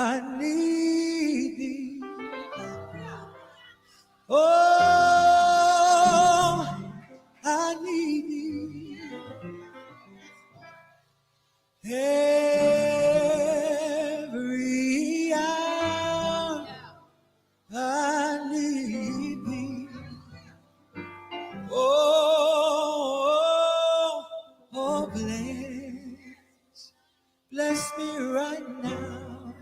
I need thee. Oh, I need thee. Every hour I need thee. Oh, bless me right now,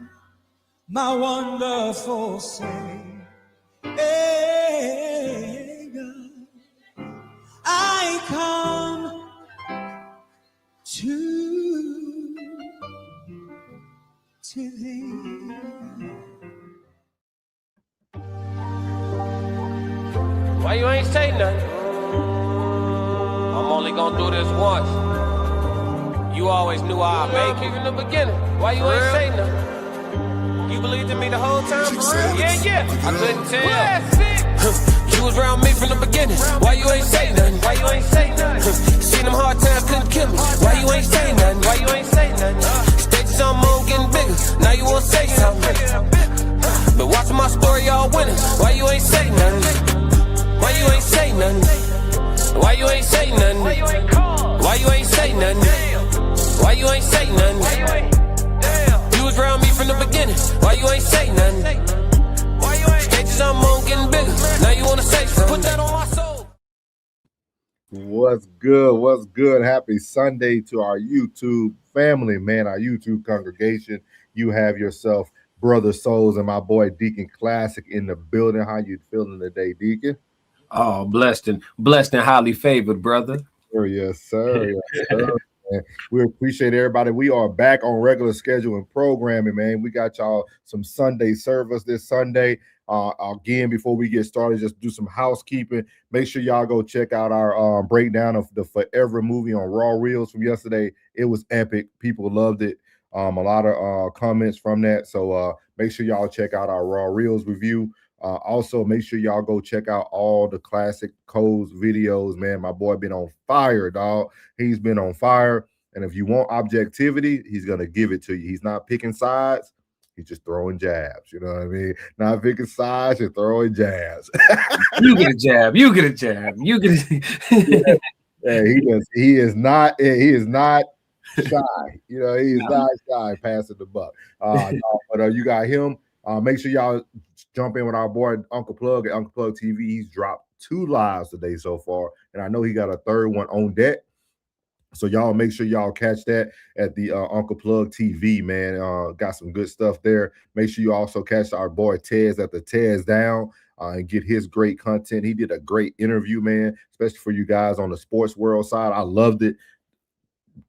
my wonderful Savior. I come to thee. Why you ain't say nothing? I'm only gonna do this once. You always knew I'd make it in the beginning. Why you ain't say nothing? You believed in me the whole time, for real? Yeah. I couldn't tell. You was around me from the beginning. Why you ain't say nothing? Why you ain't say nothing? Seen them hard times couldn't kill me. Why you ain't say nothing? Why you ain't say nothing? Stages I'm on getting bigger. Now you wanna say something. But watching my story all winning. Why you ain't say nothing? Why you ain't say nothing? Why you ain't say nothing? Why you ain't call? Why you ain't say nothing? Why you ain't say nothing? You was around me from the beginning. Why you ain't say nothing? Why you ain't? Stages I'm on getting bigger. Now you wanna say something? Put that on my soul. What's good? What's good? Happy Sunday to our YouTube family, man, our YouTube congregation. You have yourself Brother Souls and my boy Deacon Classic in the building. How you feeling today, Deacon? Oh, blessed and highly favored, brother. Yes, sir. Yes, sir. We appreciate everybody. We are back on regular schedule and programming, man. We got y'all some Sunday service this Sunday. Again, before we get started, just do some housekeeping. Make sure y'all go check out our breakdown of the Forever movie on Raw Reels from yesterday. It was epic. People loved it. A lot of comments from that. So make sure y'all check out our Raw Reels review. Also, make sure y'all go check out all the Classic Codes videos, man. My boy been on fire, dog. He's been on fire. And if you want objectivity, he's going to give it to you. He's not picking sides. He's just throwing jabs. You know what I mean? Not picking sides and throwing jabs. You get a jab. You get a jab. You get a Yeah, he is not shy. You know, he's not shy passing the buck. But you got him. Make sure y'all jump in with our boy Uncle Plug at Uncle Plug TV. He's dropped 2 lives today so far, and I know he got a 3rd one on deck. So y'all make sure y'all catch that at the Uncle Plug TV, man. Got some good stuff there. Make sure you also catch our boy Tez at the Tez Down and get his great content. He did a great interview, man, especially for you guys on the sports world side. I loved it.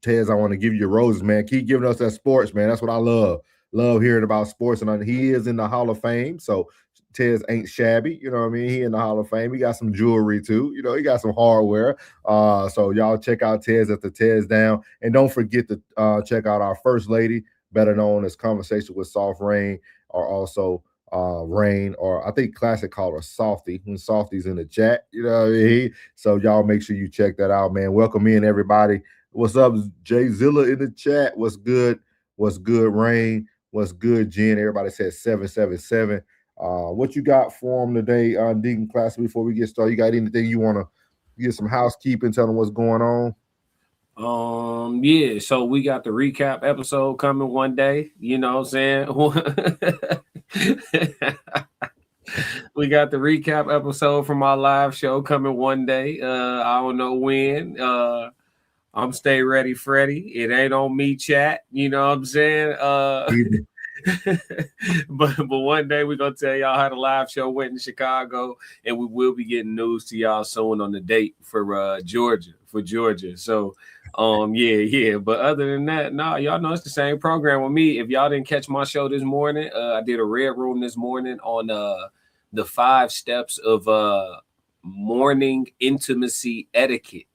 Tez, I want to give you your roses, man. Keep giving us that sports, man. That's what I love. Love hearing about sports, and he is in the Hall of Fame, so Tez ain't shabby, you know what I mean? He in the Hall of Fame. He got some jewelry too, you know, he got some hardware. So y'all check out Tez at the Tez Down, and don't forget to check out our First Lady, better known as Conversation with Soft Rain, or also Rain, or I think Classic called her Softy when Softy's in the chat, you know what I mean? So y'all make sure you check that out, man. Welcome in, everybody. What's up, Jay Zilla in the chat? What's good? What's good, Rain? What's good, Jen? Everybody says 777. What you got for them today, Deacon Classic, before we get started? You got anything you want to get some housekeeping, tell them what's going on? Yeah, so we got the recap episode coming one day, you know what I'm saying? We got the recap episode from our live show coming one day. I don't know when. I'm stay ready, Freddie. It ain't on me, chat. You know what I'm saying? But one day we're gonna tell y'all how the live show went in Chicago, and we will be getting news to y'all soon on the date for Georgia. So yeah. But other than that, no, y'all know it's the same program with me. If y'all didn't catch my show this morning, I did a Red Room this morning on the 5 steps of morning intimacy etiquette.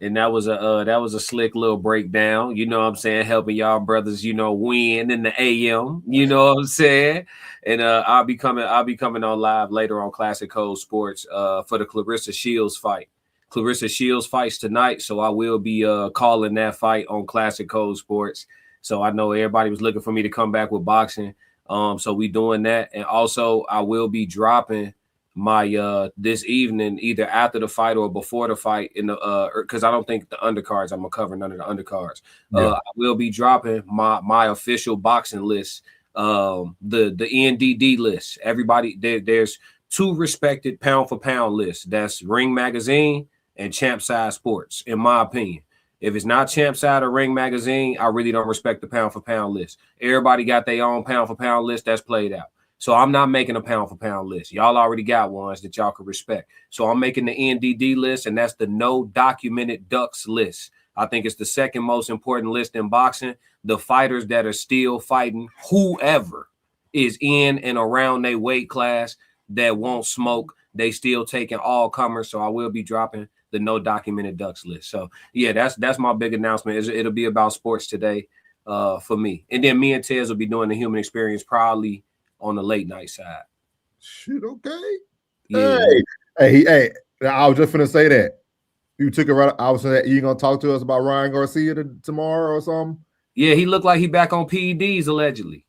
And that was a slick little breakdown, you know what I'm saying, helping y'all brothers, you know, win in the AM, you know what I'm saying. And I'll be coming on live later on Classic Code Sports for the Clarissa Shields fight. Clarissa Shields fights tonight, so I will be calling that fight on Classic Code Sports. So I know everybody was looking for me to come back with boxing. So we doing that. And also I will be dropping my this evening, either after the fight or before the fight, in the because I don't think the undercards, I'm gonna cover none of the undercards. I will be dropping my official boxing list, the NDD list. Everybody there's 2 respected pound for pound lists. That's Ring Magazine and Champ Side Sports, in my opinion. If it's not Champ Side or Ring Magazine, I really don't respect the pound for pound list. Everybody got their own pound for pound list that's played out. So I'm not making a pound for pound list. Y'all already got ones that y'all can respect. So I'm making the NDD list, and that's the no documented ducks list. I think it's the second most important list in boxing. The fighters that are still fighting, whoever is in and around their weight class that won't smoke, they still taking all comers. So I will be dropping the no documented ducks list. So yeah, that's my big announcement. It'll be about sports today for me. And then me and Tez will be doing the human experience probably on the late night side. Shit, okay. Yeah. Hey, I was just gonna say that. You took it right. I was saying that you gonna talk to us about Ryan Garcia tomorrow or something? Yeah, he looked like he back on PEDs allegedly.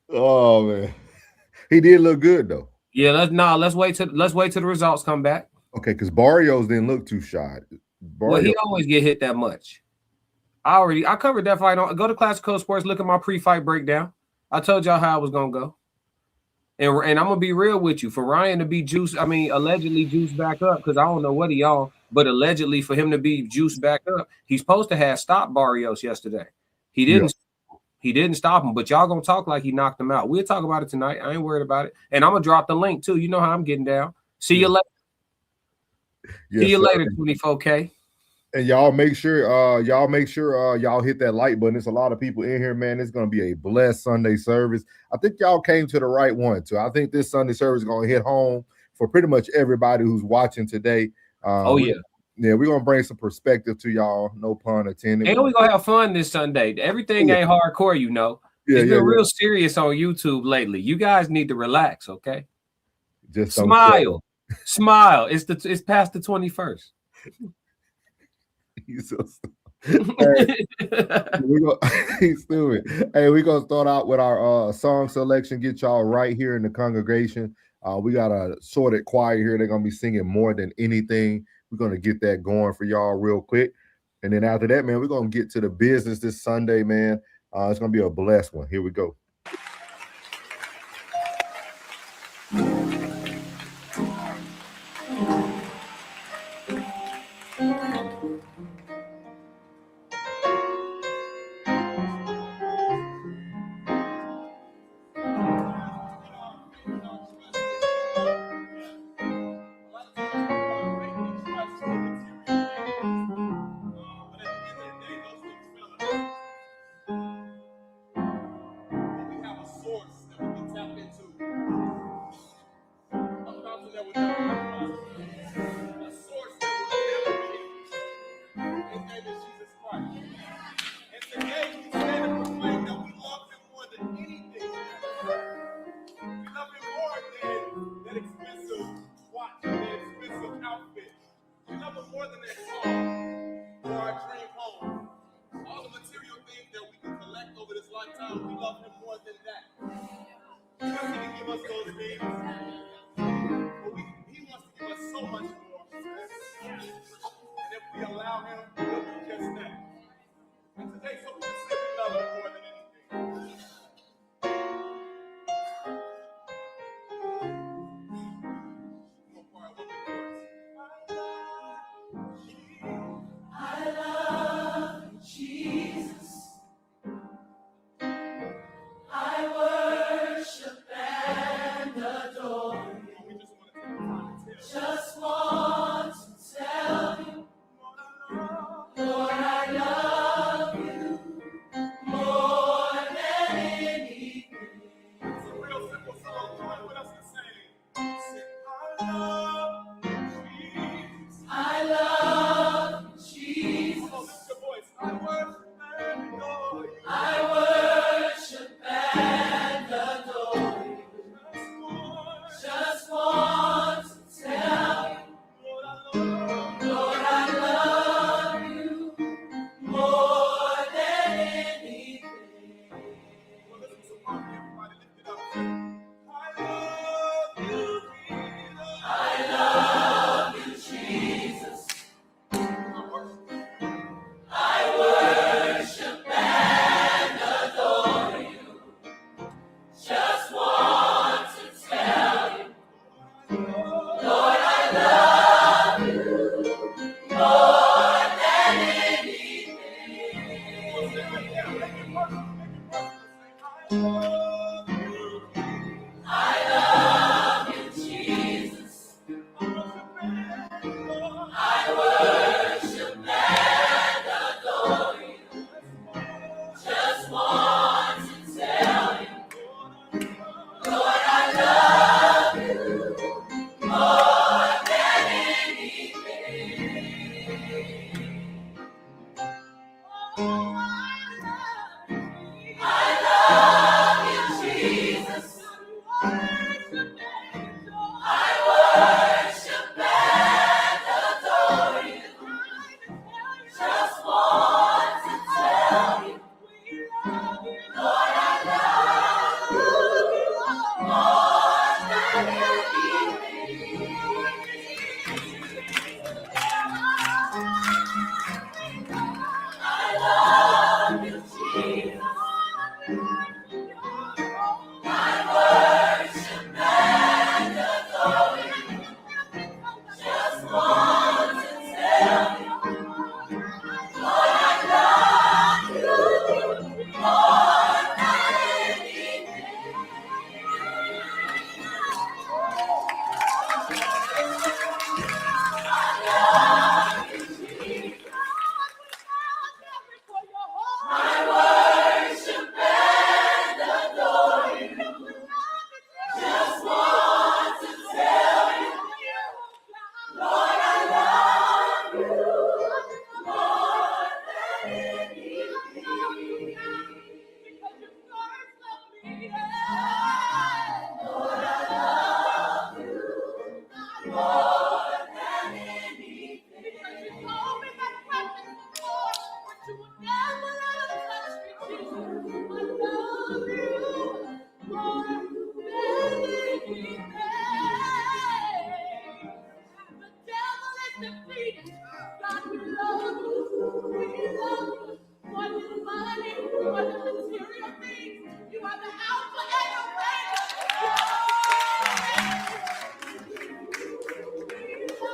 Oh man. He did look good though. Yeah, let's wait till the results come back. Okay, because Barrios didn't look too shy. Well, he always get hit that much. I covered that fight on. Go to Classic Code Sports. Look at my pre-fight breakdown. I told y'all how I was gonna go. And I'm gonna be real with you. For Ryan to be allegedly juiced back up, because I don't know what he on, but allegedly for him to be juiced back up, he's supposed to have stopped Barrios yesterday. He didn't. Yeah. He didn't stop him, but y'all gonna talk like he knocked him out. We'll talk about it tonight. I ain't worried about it. And I'm gonna drop the link too. You know how I'm getting down. See you later. Yes, see you later, 24K. And y'all make sure y'all hit that like button. There's a lot of people in here, man. It's gonna be a blessed Sunday service. I think y'all came to the right one too. I think this Sunday service is gonna hit home for pretty much everybody who's watching today. We're gonna bring some perspective to y'all. No pun intended. And we're gonna have fun this Sunday. Everything ain't hardcore, you know. It's been real serious on YouTube lately. You guys need to relax, okay? Just smile. Smile. It's past the 21st. He's so he's stupid. Hey, we're gonna start out with our song selection. Get y'all right here in the congregation. We got a sorted choir here. They're gonna be singing More Than Anything. We're gonna get that going for y'all real quick, and then after that, man, we're gonna get to the business this Sunday, man. It's gonna be a blessed one. Here we go. Just one.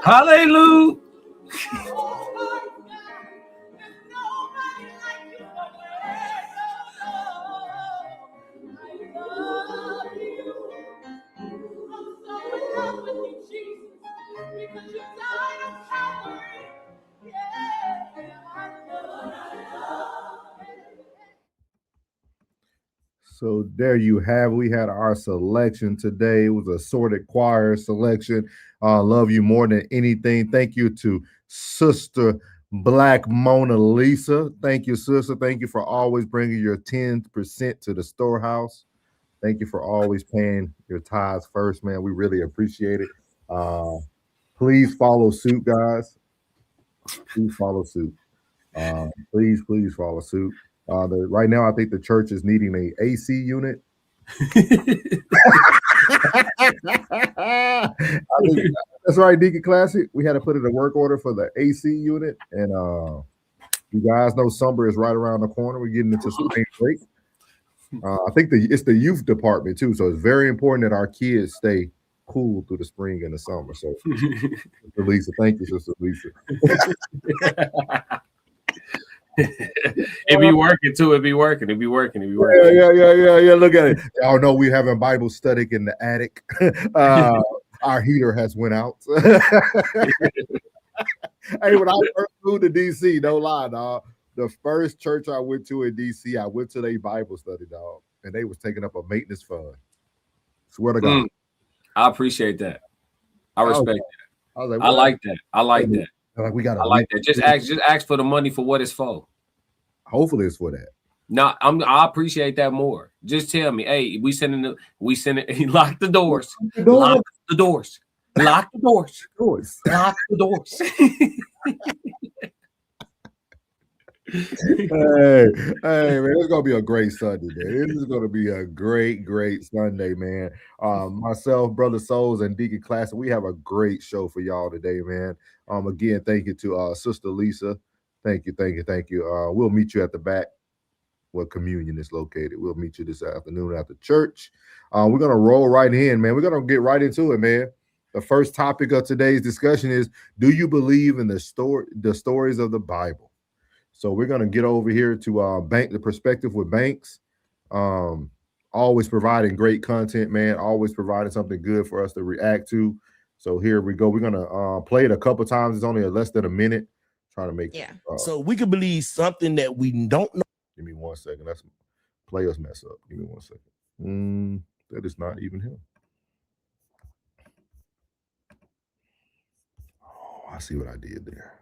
Hallelujah. So there you have it. We had our selection today. It was a sorted choir selection. Love you more than anything. Thank you to Sister Black Mona Lisa. Thank you, sister. Thank you for always bringing your 10% to the storehouse. Thank you for always paying your tithes first, man. We really appreciate it. Please follow suit, guys. Please follow suit. Please follow suit. Right now, I think the church is needing a AC unit. I think that's right, Deacon Classic. We had to put in a work order for the AC unit, and you guys know summer is right around the corner. We're getting into spring break. I think it's the youth department too, so it's very important that our kids stay cool through the spring and the summer. So, Sister Lisa, thank you, Sister Lisa. It be working too. It be working. Yeah. Look at it. Y'all know we having Bible study in the attic. Our heater has went out. Hey, when I first moved to DC, no lie, dog. The first church I went to in DC, I went to their Bible study, dog, and they was taking up a maintenance fund. Swear to God. I appreciate that. I respect that. I was like, I like that. I like that. Like, we got. I like that. Just ask for the money for what it's for. Hopefully, it's for that. No, I appreciate that more. Just tell me, hey, we send it. Lock the doors. Lock the doors. Lock the doors. Lock the doors. Hey, man, it's gonna be a great Sunday, man. This is gonna be a great Sunday, man. Myself, Brother Souls, and Deacon Classic, we have a great show for y'all today, man. Again, thank you to Sister Lisa. Thank you. We'll meet you at the back where communion is located. We'll meet you this afternoon after church. We're gonna roll right in, man. We're gonna get right into it, man. The first topic of today's discussion is: do you believe in the stories of the Bible? So we're gonna get over here to Bank the Perspective with Banks. Always providing great content, man. Always providing something good for us to react to. So here we go. We're gonna play it a couple times. It's only less than a minute. Trying to make so we could believe something that we don't know. Give me 1 second. That's players mess up. Give me 1 second. That is not even him. Oh, I see what I did there.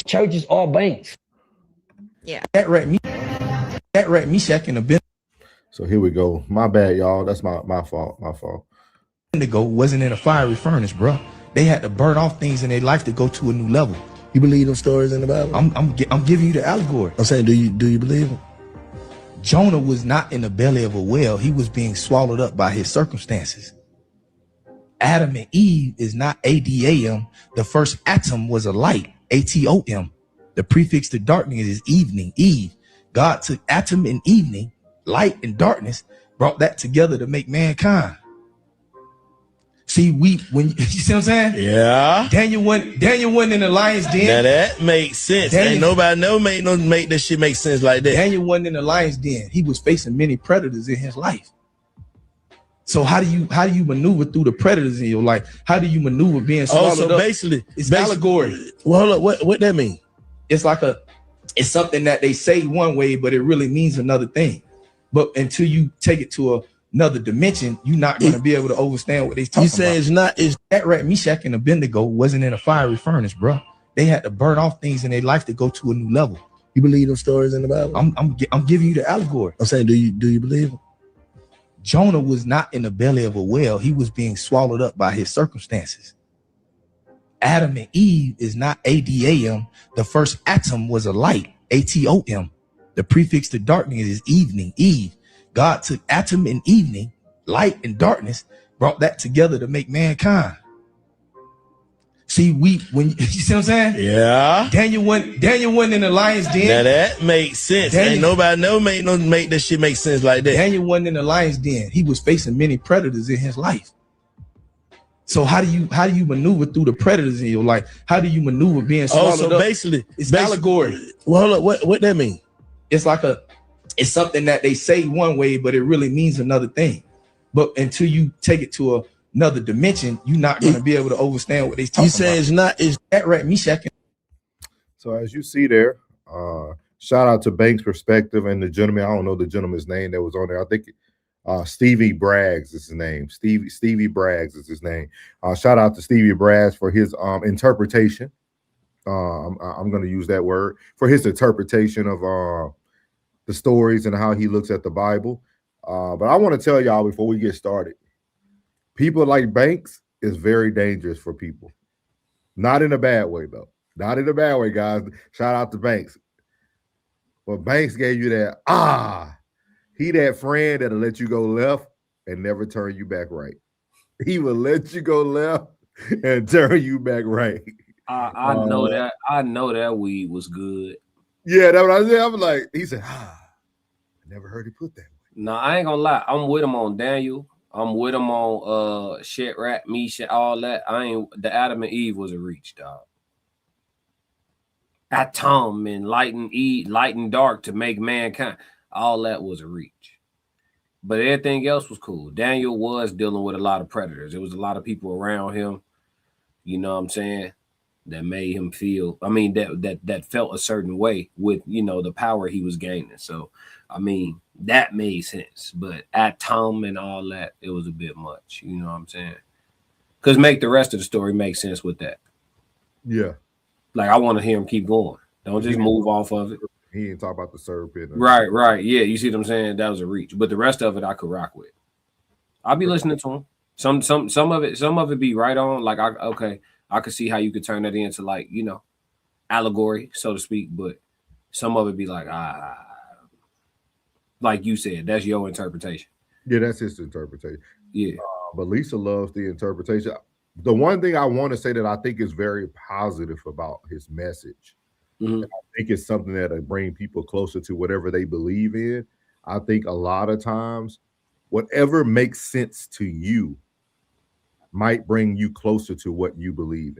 Churches are banks. Yeah. That rat Meshach and Abednego. So here we go. My bad, y'all. That's my fault. My fault. Abednego wasn't in a fiery furnace, bro. They had to burn off things in their life to go to a new level. You believe those stories in the Bible? I'm giving you the allegory. I'm saying, do you believe them? Jonah was not in the belly of a whale. He was being swallowed up by his circumstances. Adam and Eve is not ADAM. The first atom was a light, ATOM. The prefix to darkness is evening, Eve. God took atom and evening, light and darkness, brought that together to make mankind. See, when you see what I'm saying? Yeah. Daniel went in the lion's den. Now that makes sense. Ain't nobody make that shit make sense like that. Daniel went in the lion's den. He was facing many predators in his life. So how do you maneuver through the predators in your life? How do you maneuver being swallowed up? Basically, it's allegory. Well, hold up. What that mean? It's something that they say one way, but it really means another thing. But until you take it to another dimension, you're not going to be able to understand what they talking about. You say it's not. That rat Meshach and Abednego wasn't in a fiery furnace, bro. They had to burn off things in their life to go to a new level. You believe those stories in the Bible? I'm giving you the allegory. I'm saying, do you believe them? Jonah was not in the belly of a whale. He was being swallowed up by his circumstances. Adam and Eve is not ADAM. The first atom was a light, ATOM. The prefix to darkness is evening, Eve. God took atom and evening, light and darkness, brought that together to make mankind. See, when you see what I'm saying? Yeah. Daniel went in the lion's den. Now that makes sense. Ain't nobody make that shit make sense like that. Daniel went in the lion's den. He was facing many predators in his life. So how do you maneuver through the predators in your life? How do you maneuver being swallowed up? Basically, it's allegory. Well, hold up. What that mean? It's something that they say one way, but it really means another thing. But until you take it to another dimension, you're not going to be able to understand what they talking about. You say it's not. Is that rat Meshach? So as you see there, shout out to Banks Perspective and the gentleman. I don't know the gentleman's name that was on there. I think Stevie Braggs is his name. Stevie Braggs is his name. Shout out to Stevie Braggs for his interpretation. I'm going to use that word for his interpretation of the stories and how he looks at the Bible. But I want to tell y'all before we get started, people like Banks is very dangerous for people. Not in a bad way, though. Not in a bad way, guys. Shout out to Banks. But Banks gave you that, he that friend that'll let you go left and never turn you back right. He will let you go left and turn you back right. I know that. I know that weed was good. Yeah, that's what I said. I was like, he said, I never heard he put that way. No, I ain't gonna lie. I'm with him on Daniel. I'm with him on shit, rat, me, shit, all that. The Adam and Eve was a reach, dog. Atom and light and dark to make mankind. All that was a reach. But everything else was cool. Daniel was dealing with a lot of predators. There was a lot of people around him, you know what I'm saying, that made him feel, that felt a certain way with, the power he was gaining. So, that made sense. But Atom and all that, it was a bit much, you know what I'm saying? Because make the rest of the story make sense with that. Yeah. Like, I want to hear him keep going. Don't just move off of it. He ain't talk about the serpent. Right. Yeah, you see what I'm saying? That was a reach. But the rest of it I could rock with. I'll be listening to him. Some of it be right on. Like, I could see how you could turn that into, like, allegory, so to speak. But some of it be like, like you said, that's your interpretation. Yeah, that's his interpretation. Yeah. But Lisa loves the interpretation. The one thing I want to say that I think is very positive about his message, mm-hmm. I think it's something that'll bring people closer to whatever they believe in. I think a lot of times, whatever makes sense to you might bring you closer to what you believe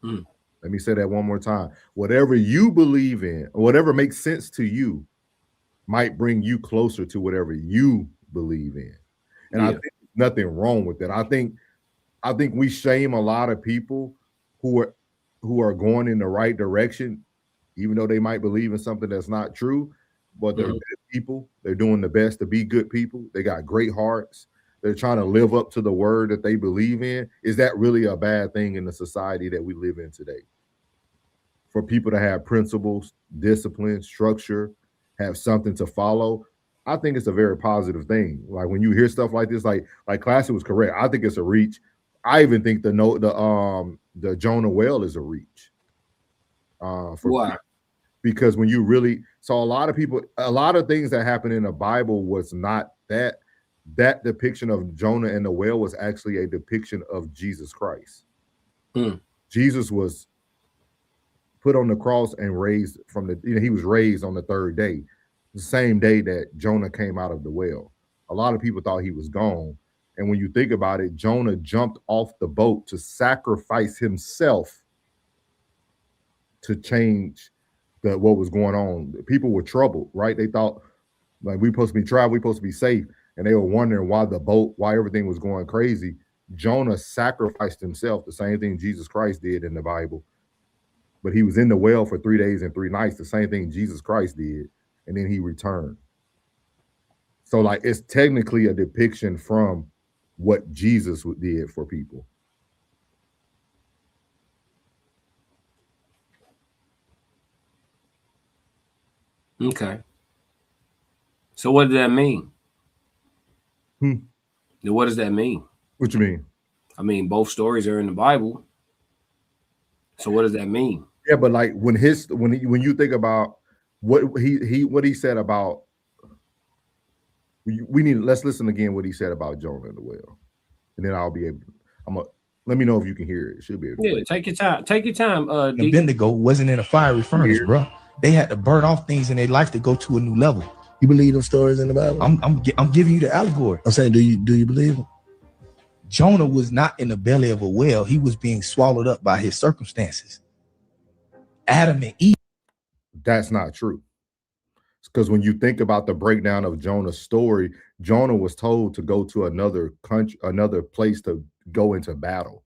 in. Let me say that one more time. Whatever you believe in, or whatever makes sense to you, might bring you closer to whatever you believe in. And I think there's nothing wrong with that. I think we shame a lot of people who are going in the right direction, even though they might believe in something that's not true, but they're good people. They're doing the best to be good people. They got great hearts. They're trying to live up to the word that they believe in. Is that really a bad thing in the society that we live in today? For people to have principles, discipline, structure, have something to follow, I think it's a very positive thing. Like when you hear stuff like this, like Classy was correct. I think it's a reach. I even think the Jonah whale is a reach. Why? Because when you really saw a lot of things that happened in the Bible was not that depiction of Jonah and the whale was actually a depiction of Jesus Christ. Jesus was put on the cross and raised from he was raised on the third day, the same day that Jonah came out of the whale. A lot of people thought he was gone. And when you think about it, Jonah jumped off the boat to sacrifice himself to change what was going on. People were troubled, right? They thought, like, we're supposed to be trapped, we're supposed to be safe. And they were wondering why everything was going crazy. Jonah sacrificed himself, the same thing Jesus Christ did in the Bible. But he was in the whale for 3 days and 3 nights, the same thing Jesus Christ did. And then he returned. So, like, it's technically a depiction from what Jesus did for people. Okay. So what does that mean? What does that mean? What you mean? I mean, both stories are in the Bible. So what does that mean? Yeah, but like when you think about what he said about, let's listen again what he said about Jonah and the whale, and then I'll be able. Let me know if you can hear it. Should be able to take your time. Take your time. Abednego wasn't in a fiery furnace, bro. They had to burn off things in their life to go to a new level. You believe those stories in the Bible? I'm giving you the allegory. I'm saying, do you believe them? Jonah was not in the belly of a whale. He was being swallowed up by his circumstances. Adam and Eve. That's not true. Because when you think about the breakdown of Jonah's story, Jonah was told to go to another country, another place to go into battle.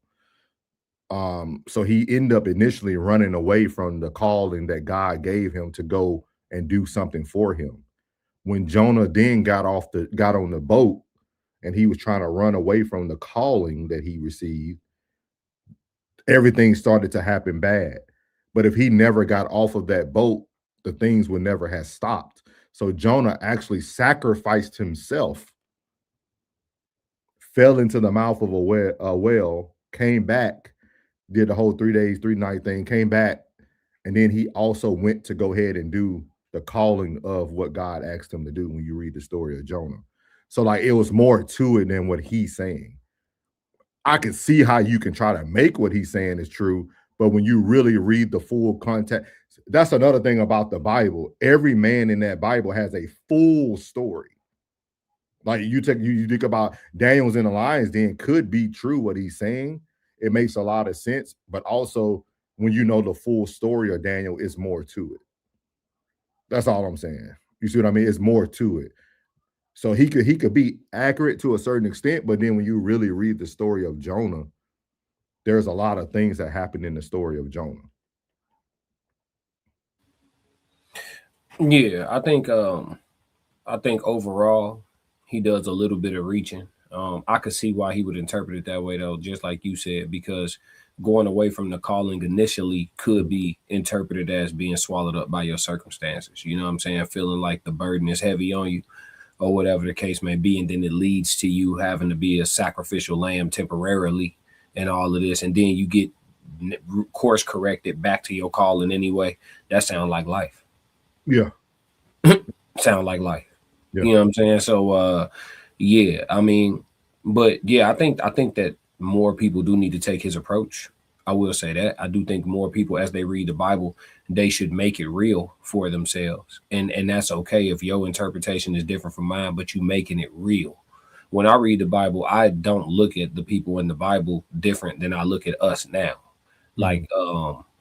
So he ended up initially running away from the calling that God gave him to go and do something for him. When Jonah then got on the boat and he was trying to run away from the calling that he received, everything started to happen bad. But if he never got off of that boat, the things would never have stopped. So Jonah actually sacrificed himself, fell into the mouth of a whale, came back, did the whole 3 days, 3 night thing, came back, and then he also went to go ahead and do the calling of what God asked him to do when you read the story of Jonah. So like it was more to it than what he's saying. I can see how you can try to make what he's saying is true, but when you really read the full context, that's another thing about the Bible. Every man in that Bible has a full story. Like you think about Daniel's in the lion's den, could be true what he's saying. It makes a lot of sense, but also when you know the full story of Daniel, it's more to it. That's all I'm saying. You see what I mean? It's more to it. So he could be accurate to a certain extent, but then when you really read the story of Jonah, there's a lot of things that happened in the story of Jonah. Yeah, I think overall he does a little bit of reaching. I could see why he would interpret it that way though, just like you said, because going away from the calling initially could be interpreted as being swallowed up by your circumstances. You know what I'm saying? Feeling like the burden is heavy on you or whatever the case may be. And then it leads to you having to be a sacrificial lamb temporarily and all of this. And then you get course corrected back to your calling anyway. That sounds like life. Yeah. Sound like life. Yeah. You know what I'm saying? So, yeah, I mean, but yeah, I think that more people do need to take his approach. I will say that. I do think more people, as they read the Bible, they should make it real for themselves. And that's okay if your interpretation is different from mine, but you making it real. When I read the Bible, I don't look at the people in the Bible different than I look at us now. Like,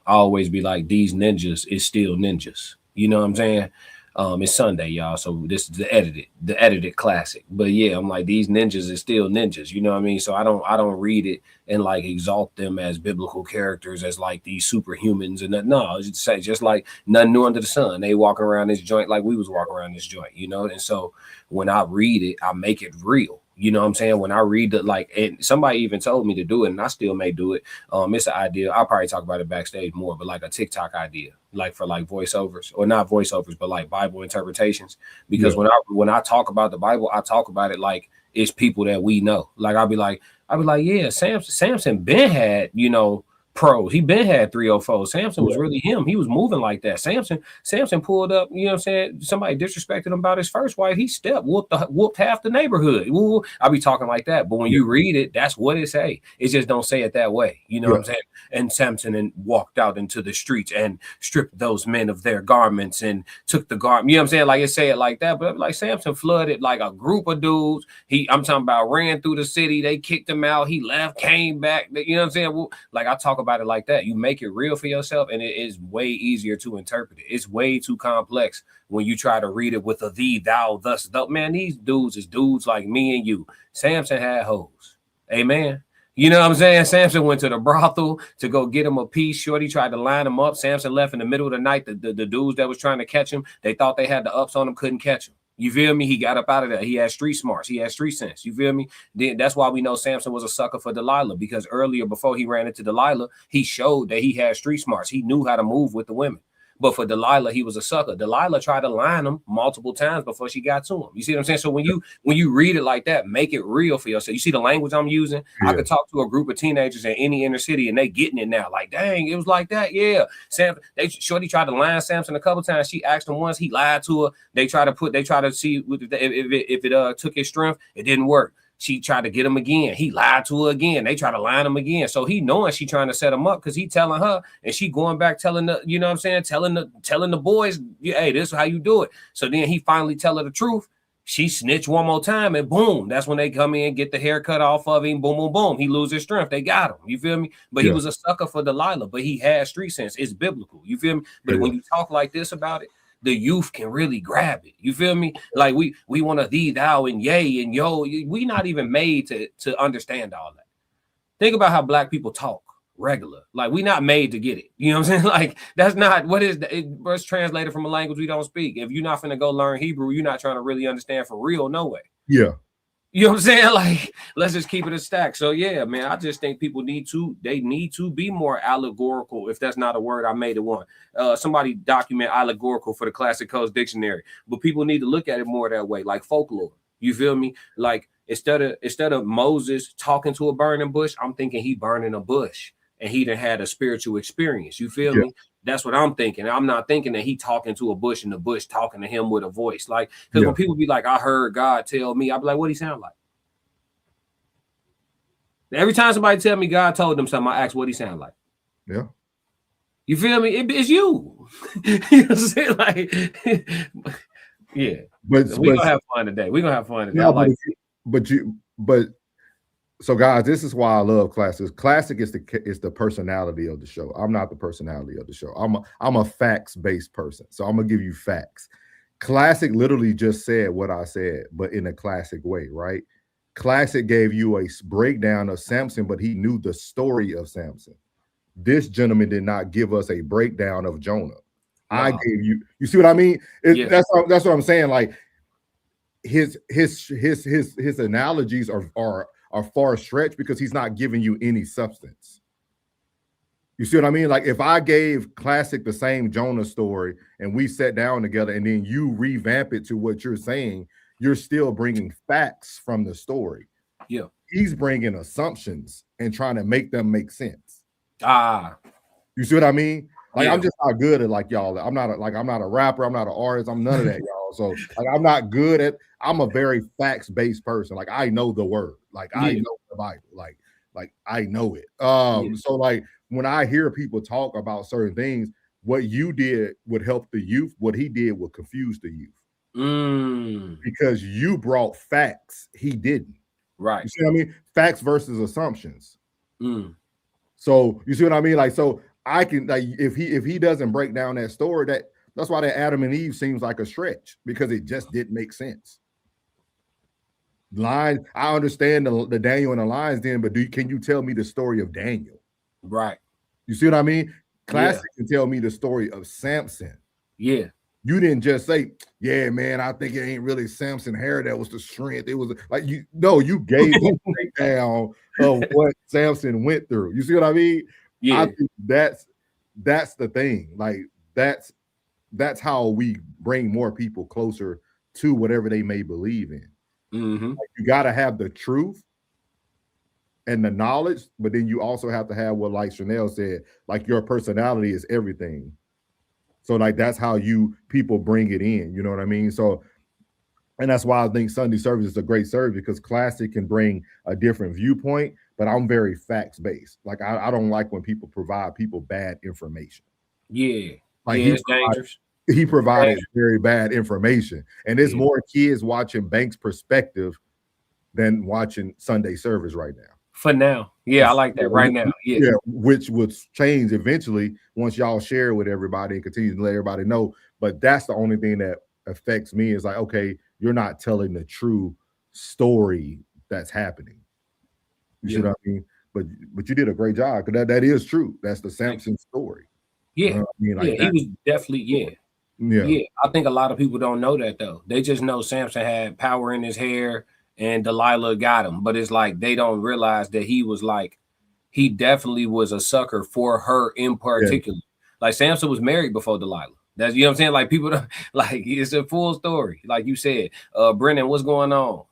I I always be like, these ninjas is still ninjas. You know what I'm saying? It's Sunday, y'all, so this is the edited classic. But yeah, I'm like, these ninjas is still ninjas. You know what I mean? So I don't read it and like exalt them as biblical characters, as like these superhumans and that. No, it's just like nothing new under the sun. They walk around this joint like we was walking around this joint, you know. And so when I read it, I make it real. You know what I'm saying? When I read it, like, and somebody even told me to do it, and I still may do it. It's an idea. I'll probably talk about it backstage more, but like a TikTok idea, like for like voiceovers, or not voiceovers, but like Bible interpretations. Because when I talk about the Bible, I talk about it like it's people that we know. Like I'll be like, yeah, Samson been had, you know, pros. He been had 304. Samson was really him. He was moving like that. Samson pulled up, you know what I'm saying? Somebody disrespected him about his first wife. He whooped half the neighborhood. Ooh, I'll be talking like that. But when you read it, that's what it say. It just don't say it that way. You know what I'm saying? And Samson walked out into the streets and stripped those men of their garments and took the garment. You know what I'm saying? Like it say it like that. But like Samson flooded like a group of dudes. I'm talking about ran through the city. They kicked him out. He left, came back. You know what I'm saying? Like I talk about it like that. You make it real for yourself, and it is way easier to interpret it. It's way too complex when you try to read it with a thee, thou, thus, thou. Man, these dudes is dudes like me and you. Samson had hoes. Amen. You know what I'm saying? Samson went to the brothel to go get him a piece. Shorty tried to line him up. Samson left in the middle of the night. The dudes that was trying to catch him, they thought they had the ups on him, couldn't catch him. You feel me? He got up out of there. He had street smarts. He had street sense. You feel me? Then that's why we know Samson was a sucker for Delilah, because earlier, before he ran into Delilah, he showed that he had street smarts. He knew how to move with the women. But for Delilah, he was a sucker. Delilah tried to line him multiple times before she got to him. You see what I'm saying? So when you read it like that, make it real for yourself. You see the language I'm using? I could talk to a group of teenagers in any inner city and they getting it now. Like, dang, it was like that. Yeah. Shorty tried to line Samson a couple times. She asked him once. He lied to her. They try to see if it took his strength. It didn't work. She tried to get him again. He lied to her again. They try to line him again. So he knowing she trying to set him up, because he telling her, and she going back telling the, you know what I'm saying, telling the boys, hey, this is how you do it. So then he finally tell her the truth. She snitched one more time, and boom, that's when they come in, get the haircut off of him. Boom, boom, boom. He loses strength. They got him. You feel me? But he was a sucker for Delilah, but he had street sense. It's biblical. You feel me? But when you talk like this about it, the youth can really grab it. You feel me? Like we want to thee, thou, and yay, and yo. We not even made to understand all that. Think about how black people talk regular. Like we not made to get it. You know what I'm saying? Like that's not what is it's translated from a language we don't speak. If you're not finna go learn Hebrew, you're not trying to really understand for real. No way. Yeah. You know what I'm saying? Like, let's just keep it a stack. So yeah, man, I just think people need to be more allegorical. If that's not a word, I made it one. Somebody document allegorical for the Classic Codes Dictionary, but people need to look at it more that way, like folklore. You feel me? Like instead of Moses talking to a burning bush, I'm thinking he burning a bush and he done had a spiritual experience. You feel me? That's what I'm thinking. I'm not thinking that he talking to a bush and the bush talking to him with a voice. Like, because when people be like, I heard God tell me, I be like, what he sound like? Every time somebody tell me God told them something, I ask what he sound like. Yeah. You feel me? It's you. You know what I'm saying? Like, yeah. But we're gonna have fun today. We're gonna have fun today. No, so guys, this is why I love classics. Classic is the personality of the show. I'm not the personality of the show. I'm a facts-based person. So I'm gonna give you facts. Classic literally just said what I said, but in a classic way, right? Classic gave you a breakdown of Samson, but he knew the story of Samson. This gentleman did not give us a breakdown of Jonah. Wow. I gave you see what I mean? That's what I'm saying. Like his analogies are far stretched because he's not giving you any substance. You see what I mean? Like if I gave Classic the same Jonah story and we sat down together and then you revamp it to what you're saying, you're still bringing facts from the story. Yeah. He's bringing assumptions and trying to make them make sense. You see what I mean? Like I'm just not good at like y'all. I'm not a rapper. I'm not an artist. I'm none of that, y'all. So like I'm not good at. I'm a very facts-based person. Like I know the word. Like I know the Bible. Like I know it. So like when I hear people talk about certain things, what you did would help the youth. What he did would confuse the youth. Because you brought facts. He didn't. Right. You see what I mean? Facts versus assumptions. So you see what I mean? Like so. I can like if he doesn't break down that story, that's why that Adam and Eve seems like a stretch because it just didn't make sense. Lions, I understand the Daniel and the lions then, but can you tell me the story of Daniel? Right. You see what I mean? Classic Yeah. can tell me the story of Samson. Yeah. You didn't just say, yeah, man, I think it ain't really Samson hair that was the strength. It was like you gave a breakdown of what Samson went through. You see what I mean? Yeah. I think that's the thing. Like that's how we bring more people closer to whatever they may believe in. Like, you got to have the truth and the knowledge, but then you also have to have what, like Chanel said, like your personality is everything. So like that's how people bring it in. You know what I mean? So, and that's why I think Sunday service is a great service because Classic can bring a different viewpoint, but I'm very facts based. Like I don't like when people provide people bad information. Yeah. Like it's dangerous. He provided very bad information, and there's more kids watching Banks' perspective than watching Sunday service right now. For now, I like that right now. Yeah, which would change eventually once y'all share with everybody and continue to let everybody know. But that's the only thing that affects me is like, okay, you're not telling the true story that's happening. You see what I mean? But you did a great job because that is true. That's the Samson story. Yeah, you know what I mean? Like he was definitely Yeah. I think a lot of people don't know that though. They just know Samson had power in his hair and Delilah got him, but it's like they don't realize that he definitely was a sucker for her in particular. Like Samson was married before Delilah. That's, you know what I'm saying? Like people don't, like it's a full story. Like you said, Brennan, what's going on?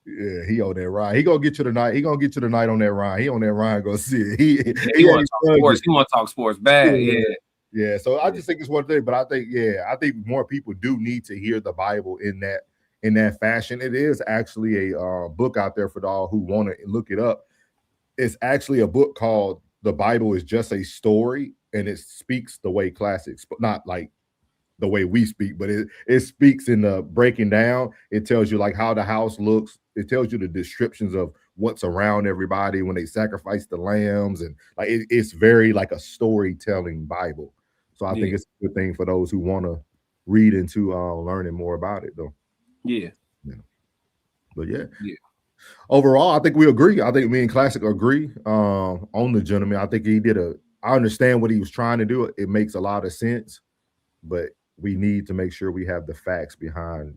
Yeah, he on that ride. He gonna get you tonight. He gonna get you tonight on that ride. He on that ride. Go see it. He want to talk sports. He want to talk sports bad. Yeah. So I just think it's one thing, but I think more people do need to hear the Bible in that fashion. It is actually a book out there for all who want to look it up. It's actually a book called "The Bible is Just a Story," and it speaks the way classics, but not like the way we speak, but it speaks in the breaking down. It tells you like how the house looks. It tells you the descriptions of what's around everybody when they sacrifice the lambs, and like it's very like a storytelling Bible. So I think it's a good thing for those who want to read into learning more about it, though. Yeah. But overall, I think we agree. I think me and Classic agree on the gentleman. I think he did I understand what he was trying to do. It makes a lot of sense, but we need to make sure we have the facts behind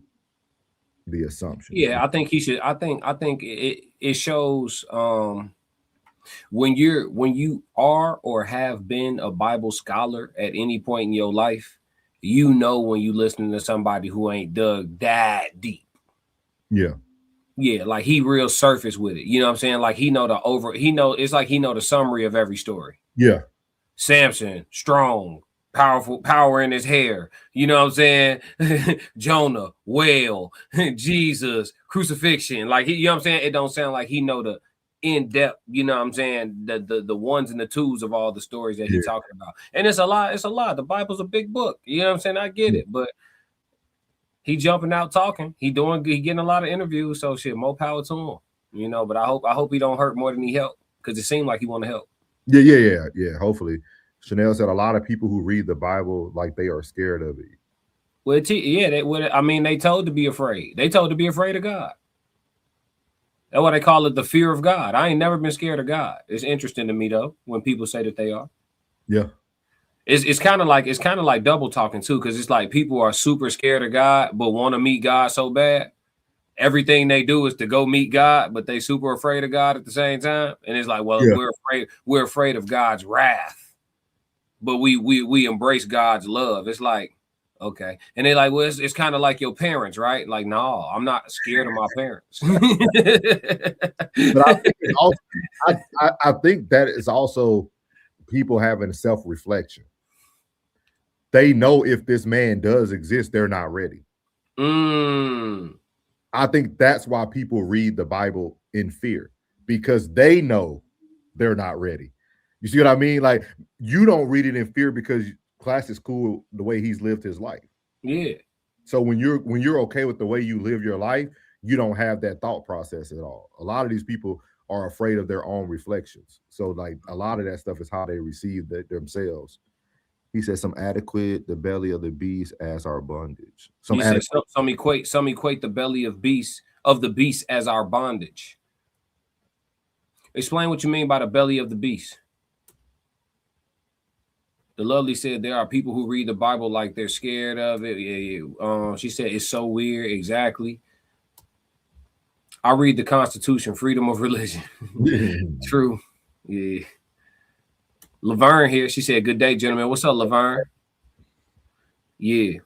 the assumption. Yeah, I think he should. I think it shows when you are or have been a Bible scholar at any point in your life, you know when you listening to somebody who ain't dug that deep. Yeah, like he real surface with it. You know what I'm saying? Like he know it's like he know the summary of every story. Yeah. Samson, strong, powerful, power in his hair. You know what I'm saying? Jonah, whale, Jesus, crucifixion. Like you know what I'm saying? It don't sound like he know the in-depth, you know what I'm saying, the ones and the twos of all the stories that he's talking about. And it's a lot. The Bible's a big book. You know what I'm saying? I get it, but he jumping out talking. He getting a lot of interviews. So shit, more power to him. You know, but I hope he don't hurt more than he help, because it seemed like he want to help. Yeah. Hopefully. Chanel said a lot of people who read the Bible like they are scared of it. Well, they told to be afraid. They told to be afraid of God. That's why they call it the fear of God. I ain't never been scared of God. It's interesting to me though when people say that they are. Yeah. It's kind of like double talking too, because it's like people are super scared of God but want to meet God so bad. Everything they do is to go meet God, but they super afraid of God at the same time. And it's like, well, we're afraid of God's wrath, but we embrace God's love. It's like, okay. And they're like, well, it's kind of like your parents, right? Like, no, I'm not scared of my parents. But I think that is also people having self-reflection. They know if this man does exist, they're not ready. I think that's why people read the Bible in fear, because they know they're not ready. You see what I mean? Like, you don't read it in fear because Class is cool the way he's lived his life. Yeah. So when you're okay with the way you live your life, you don't have that thought process at all. A lot of these people are afraid of their own reflections. So like a lot of that stuff is how they receive themselves. He said some adequate the belly of the beast as our bondage. He said some equate the belly of the beast as our bondage. Explain what you mean by the belly of the beast. The lovely said there are people who read the Bible like they're scared of it. Yeah. She said it's so weird. Exactly. I read the Constitution, freedom of religion. True. Yeah. Laverne here. She said, "Good day, gentlemen." What's up, Laverne? Yeah.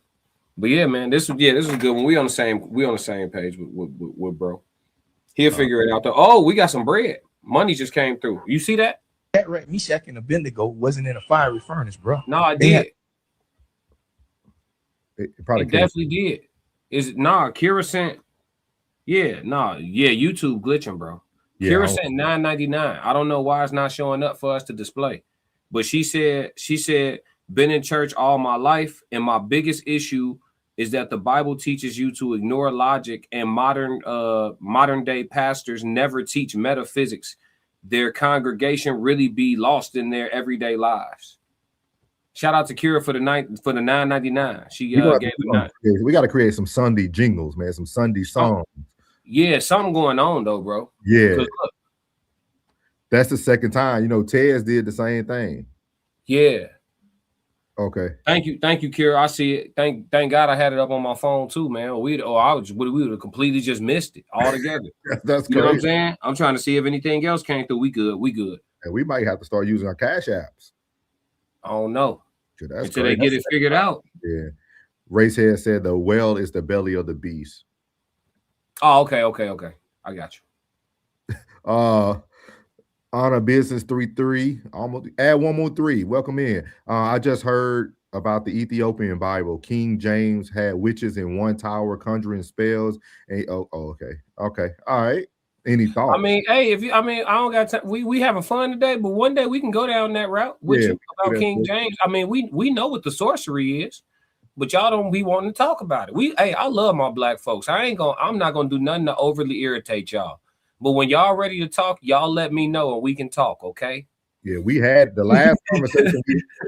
But yeah, man, this was a good one. We on the same page with bro. He'll figure it out though. Oh, we got some bread. Money just came through. You see that? That right, Meshach and Abednego wasn't in a fiery furnace, bro. No, I did. It probably definitely did. Kira sent. Yeah, YouTube glitching, bro. Yeah, Kira sent $9.99. I don't know why it's not showing up for us to display. But she said, been in church all my life, and my biggest issue is that the Bible teaches you to ignore logic, and modern day pastors never teach metaphysics. Their congregation really be lost in their everyday lives. Shout out to Kira for the $9.99. She gave it. We got to create some Sunday jingles, man. Some Sunday songs. Yeah, something going on though, bro. Yeah, look, that's the second time. You know, Tez did the same thing. Yeah. Okay. Thank you, Kira. I see it. Thank God I had it up on my phone too, man. We would have completely just missed it altogether. That's you know what I'm saying? I'm trying to see if anything else came through. We good. And we might have to start using our cash apps. I don't know. Until they get it figured out. Yeah. Racehead said the well is the belly of the beast. Oh, okay. I got you. Honor Business 33. Almost add one more 3. Welcome in. I just heard about the Ethiopian Bible. King James had witches in one tower conjuring spells. And okay. All right. Any thoughts? I mean, hey, I don't got time. We having fun today, but one day we can go down that route with you about King James. I mean, we know what the sorcery is, but y'all don't be wanting to talk about it. I love my black folks. I'm not gonna do nothing to overly irritate y'all. But when y'all ready to talk, y'all let me know and we can talk, okay? Yeah, we had the last conversation.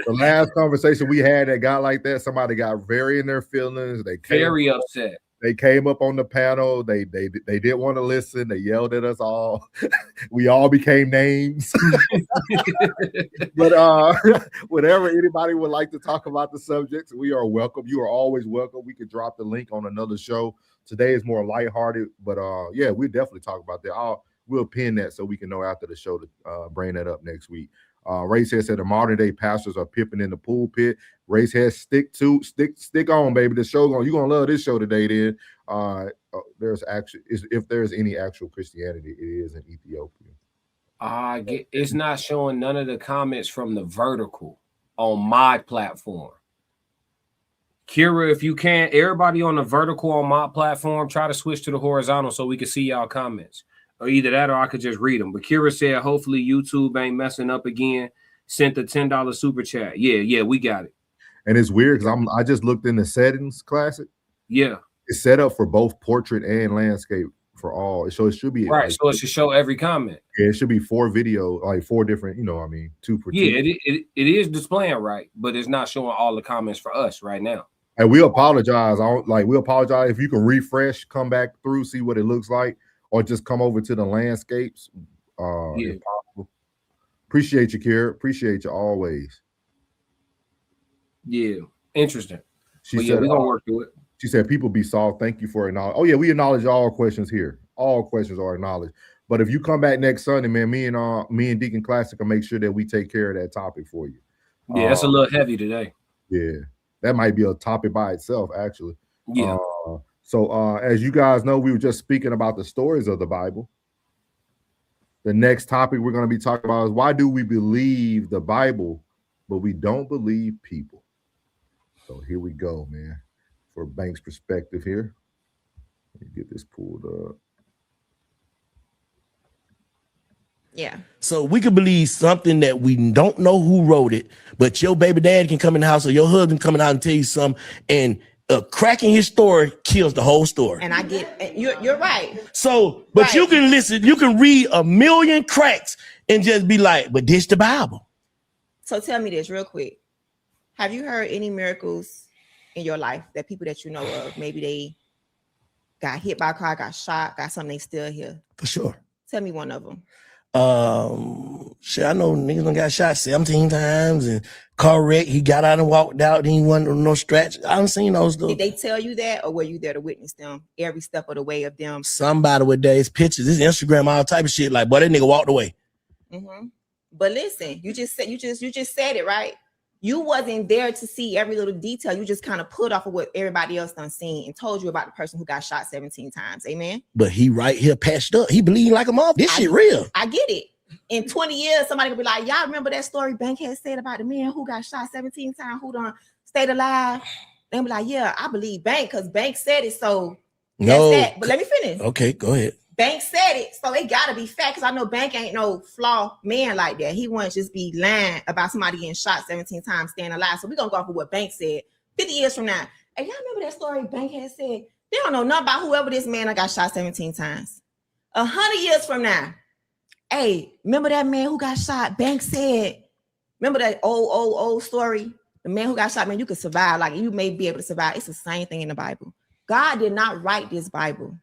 The last conversation we had that got like that. Somebody got very in their feelings. They very upset. They came up on the panel. They didn't want to listen. They yelled at us all. We all became names. But whatever anybody would like to talk about the subjects, we are welcome. You are always welcome. We could drop the link on another show. Today is more lighthearted, but yeah, we'll definitely talk about that. We'll pin that so we can know after the show to bring that up next week. Racehead said the modern day pastors are pimping in the pulpit. Racehead, stick on, baby. The show you're gonna love this show today. Then if there's any actual Christianity, it is in Ethiopia. It's not showing none of the comments from the vertical on my platform. Kira, if you can, everybody on the vertical on my platform, try to switch to the horizontal so we can see y'all comments. Or either that or I could just read them. But Kira said, hopefully YouTube ain't messing up again. Sent the $10 super chat. Yeah, we got it. And it's weird because I just looked in the settings, Classic. Yeah. It's set up for both portrait and landscape for all. So it should be right. So it should show every comment. Yeah, it should be 4 video, like 4 different, 2 for 2. Yeah, it is displaying right, but it's not showing all the comments for us right now. And we apologize. We apologize if you can refresh, come back through, see what it looks like, or just come over to the landscapes. If possible. Appreciate you, Kira. Appreciate you always. Yeah, interesting. We're gonna work through it. She said, "People be soft. Thank you for acknowledging." Oh yeah, we acknowledge all questions here. All questions are acknowledged. But if you come back next Sunday, man, me and Deacon Classic will make sure that we take care of that topic for you. Yeah, that's a little heavy today. Yeah, that might be a topic by itself, actually. Yeah. So as you guys know, we were just speaking about the stories of the Bible. The next topic we're going to be talking about is why do we believe the Bible, but we don't believe people? So here we go, man. For Banks' perspective here. Let me get this pulled up. Yeah. So we could believe something that we don't know who wrote it, but your baby dad can come in the house or your husband coming out and tell you something, and cracking his story kills the whole story. And I get you're right. So, but right. you can listen, you can read a million cracks and just be like, but this the Bible. So tell me this real quick. Have you heard any miracles in your life that people that you know of, maybe they got hit by a car, got shot, got something, they still here? For sure. Tell me one of them. Shit, I know niggas done got shot 17 times and car wreck, he got out and walked out, he wasn't no stretch. I done seen those though. Did they tell you that, or were you there to witness them every step of the way of them? Somebody with these pictures, this Instagram, all type of shit, like, boy, that nigga walked away. Mm-hmm. But listen, you just said it, right? You wasn't there to see every little detail. You just kind of put off of what everybody else done seen and told you about the person who got shot 17 times. Amen. But he right here patched up. He bleeding like a mother. This shit real. I get it. In 20 years, somebody could be like, y'all remember that story Bankhead said about the man who got shot 17 times, who done stayed alive? They'll be like, yeah, I believe Bank because Bank said it. So no, that's that. But let me finish. Okay, go ahead. Bank said it, so it gotta be fact. Because I know Bank ain't no flaw man like that. He wouldn't just be lying about somebody getting shot 17 times, staying alive. So we're gonna go off of what Bank said 50 years from now. And y'all remember that story Bank had said? They don't know nothing about whoever this man that got shot 17 times. 100 years from now, hey, remember that man who got shot? Bank said, remember that old story? The man who got shot, man, you could survive. Like, you may be able to survive. It's the same thing in the Bible. God did not write this Bible.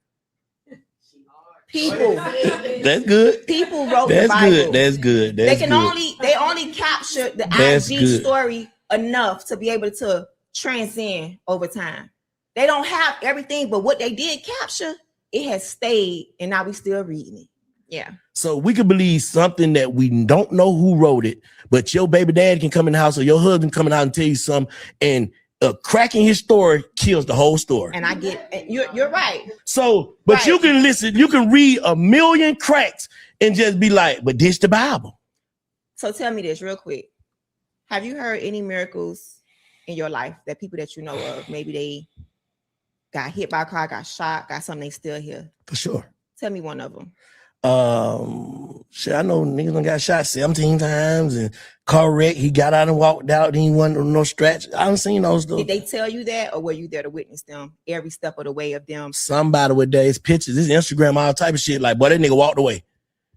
People. That's good. People wrote the Bible. That's good. They only capture the IG story enough to be able to transcend over time. They don't have everything, but what they did capture, it has stayed, and now we still reading it. Yeah. So we can believe something that we don't know who wrote it, but your baby dad can come in the house or your husband come in the house and tell you something, and cracking his story kills the whole story. And I get you're right. So, but right. You can listen, you can read a million cracks and just be like, but this the Bible. So tell me this real quick. Have you heard any miracles in your life that people that you know of, maybe they got hit by a car, got shot, got something, they still here? For sure. Tell me one of them. Shit, I know niggas done got shot 17 times and car wreck, he got out and walked out, he wasn't no stretch. I done seen those though. Did they tell you that, or were you there to witness them every step of the way of them? Somebody with these pictures, this Instagram, all type of shit, like, boy, that nigga walked away.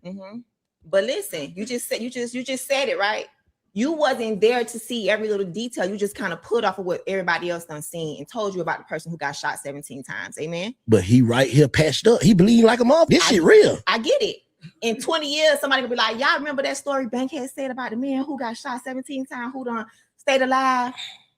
Mm-hmm. But listen, you just said it, right? You wasn't there to see every little detail. You just kind of put off of what everybody else done seen and told you about the person who got shot 17 times. Amen. But he right here patched up. He bleeding like a mother. This shit real. I get it. In 20 years, somebody could be like, y'all remember that story Bankhead said about the man who got shot 17 times, who done stayed alive?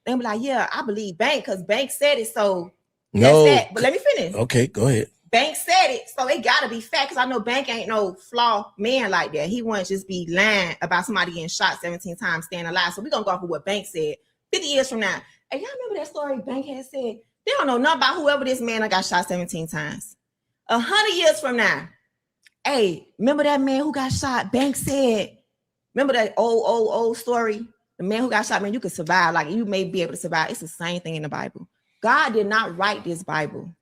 They'll be like, yeah, I believe Bank because Bank said it. So no, that's that. But let me finish. Okay, go ahead. Bank said it, so it gotta be fact. Because I know Bank ain't no flaw man like that. He wouldn't just be lying about somebody getting shot 17 times, staying alive. So we're gonna go off of what Bank said 50 years from now. And y'all remember that story Bank had said? They don't know nothing about whoever this man that got shot 17 times. 100 years from now, hey, remember that man who got shot? Bank said, remember that old story? The man who got shot, man, you could survive. Like, you may be able to survive. It's the same thing in the Bible. God did not write this Bible.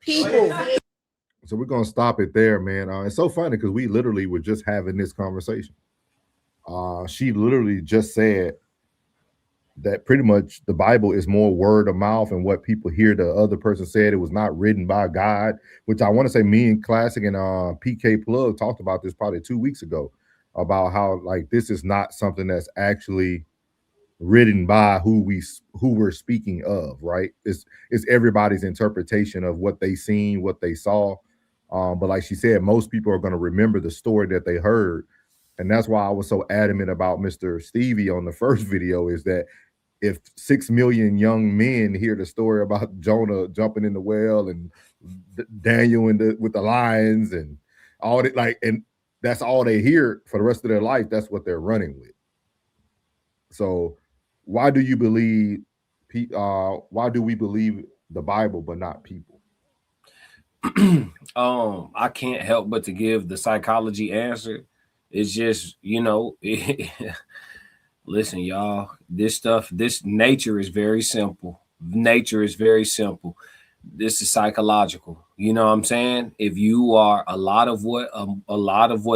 People. So we're gonna stop it there, man. It's so funny because we literally were just having this conversation. She literally just said that pretty much the Bible is more word of mouth and what people hear the other person said. It was not written by God, which I want to say me and Classic and PK Plug talked about this probably 2 weeks ago about how like this is not something that's actually written by who we're speaking of, right? It's everybody's interpretation of what they seen, what they saw. But like she said, most people are going to remember the story that they heard. And that's why I was so adamant about Mr. Stevie on the first video, is that if 6 million young men hear the story about Jonah jumping in the well and Daniel with the lions and all that, like, and that's all they hear for the rest of their life, that's what they're running with. So why do you believe? Why do we believe the Bible but not people? I can't help but to give the psychology answer. It's just, listen, y'all. This nature is very simple. Nature is very simple. This is psychological. You know what I'm saying? If you are a lot of what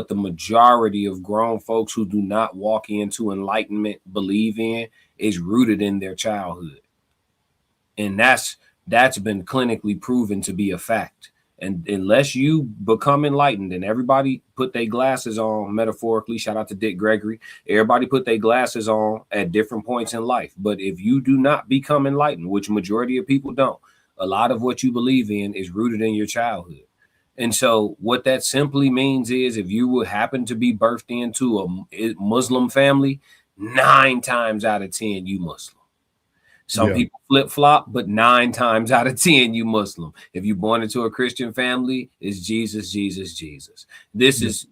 the majority of grown folks who do not walk into enlightenment believe in is rooted in their childhood. And that's been clinically proven to be a fact. And unless you become enlightened, and everybody put their glasses on, metaphorically, shout out to Dick Gregory, everybody put their glasses on at different points in life. But if you do not become enlightened, which majority of people don't, a lot of what you believe in is rooted in your childhood. And so what that simply means is, if you would happen to be birthed into a Muslim family, 9 times out of 10, you Muslim. Some people flip-flop, but 9 times out of 10, you Muslim. If you're born into a Christian family, it's Jesus, Jesus, Jesus. It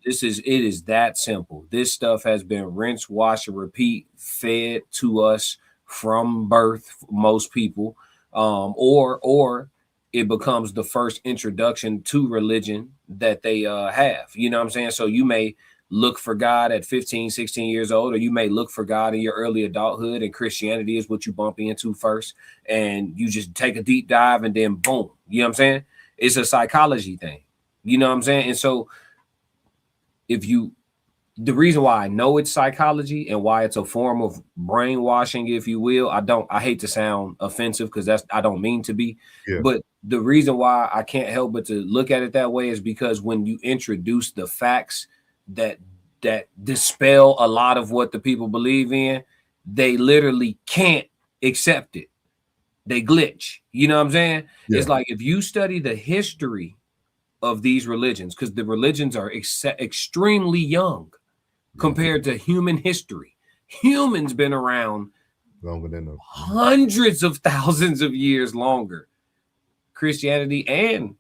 is that simple. This stuff has been rinse, wash, and repeat, fed to us from birth, most people, or it becomes the first introduction to religion that they have. You know what I'm saying? So you may look for God at 15, 16 years old, or you may look for God in your early adulthood, and Christianity is what you bump into first, and you just take a deep dive, and then boom, you know what I'm saying? It's a psychology thing, you know what I'm saying? And so the reason why I know it's psychology and why it's a form of brainwashing, if you will, I hate to sound offensive, because I don't mean to be, but the reason why I can't help but to look at it that way is because when you introduce the facts that dispel a lot of what the people believe in, they literally can't accept it. They glitch. You know what I'm saying? It's like, if you study the history of these religions, because the religions are extremely young compared to human history. Humans been around longer than hundreds of thousands of years longer. Christianity and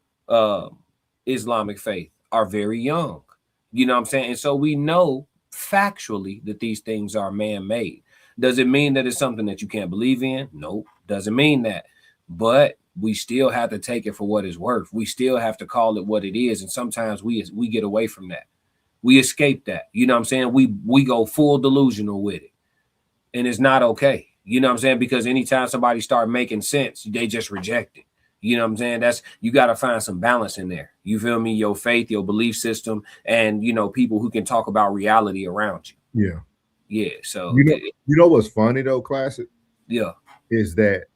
Islamic faith are very young. You know what I'm saying? And so we know factually that these things are man-made. Does it mean that it's something that you can't believe in? Nope, doesn't mean that. But we still have to take it for what it's worth. We still have to call it what it is. And sometimes we get away from that. We escape that. You know what I'm saying? We go full delusional with it. And it's not okay. You know what I'm saying? Because anytime somebody start making sense, they just reject it. You know what I'm saying? You got to find some balance in there. You feel me? Your faith, your belief system, and, people who can talk about reality around you. Yeah. Yeah. So, you know what's funny though, Classic? Yeah. Is that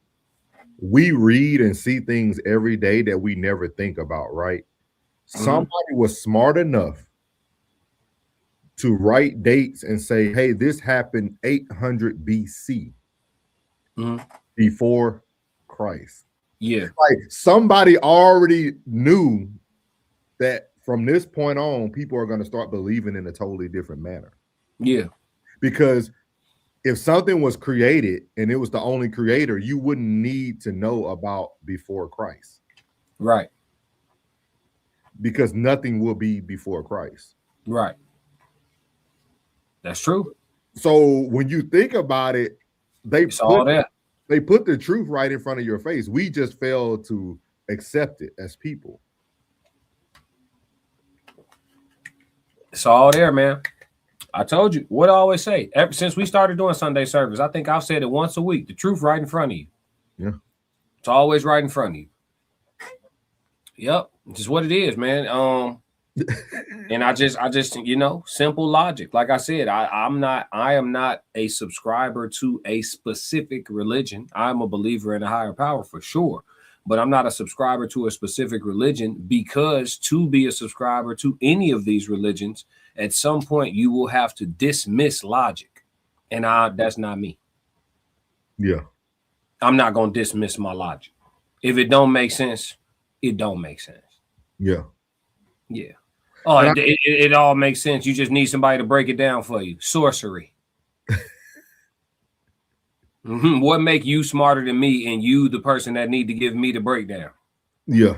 we read and see things every day that we never think about, right? Somebody was smart enough to write dates and say, hey, this happened 800 BC before Christ. Yeah. Like, somebody already knew that from this point on, people are going to start believing in a totally different manner. Yeah. Because if something was created and it was the only creator, you wouldn't need to know about before Christ. Right. Because nothing will be before Christ. Right. That's true. So when you think about it, they put the truth right in front of your face. We just fail to accept it as people. It's all there, man. I told you what I always say. Ever since we started doing Sunday service, I think I've said it once a week. The truth right in front of you. Yeah. It's always right in front of you. Yep. It's just what it is, man. And I just, simple logic. Like I said, I am not a subscriber to a specific religion. I'm a believer in a higher power for sure, but I'm not a subscriber to a specific religion, because to be a subscriber to any of these religions, at some point you will have to dismiss logic. And that's not me. Yeah. I'm not going to dismiss my logic. If it don't make sense, it don't make sense. Yeah. Yeah. Oh, it all makes sense. You just need somebody to break it down for you. Sorcery. What make you smarter than me and you the person that need to give me the breakdown? Yeah.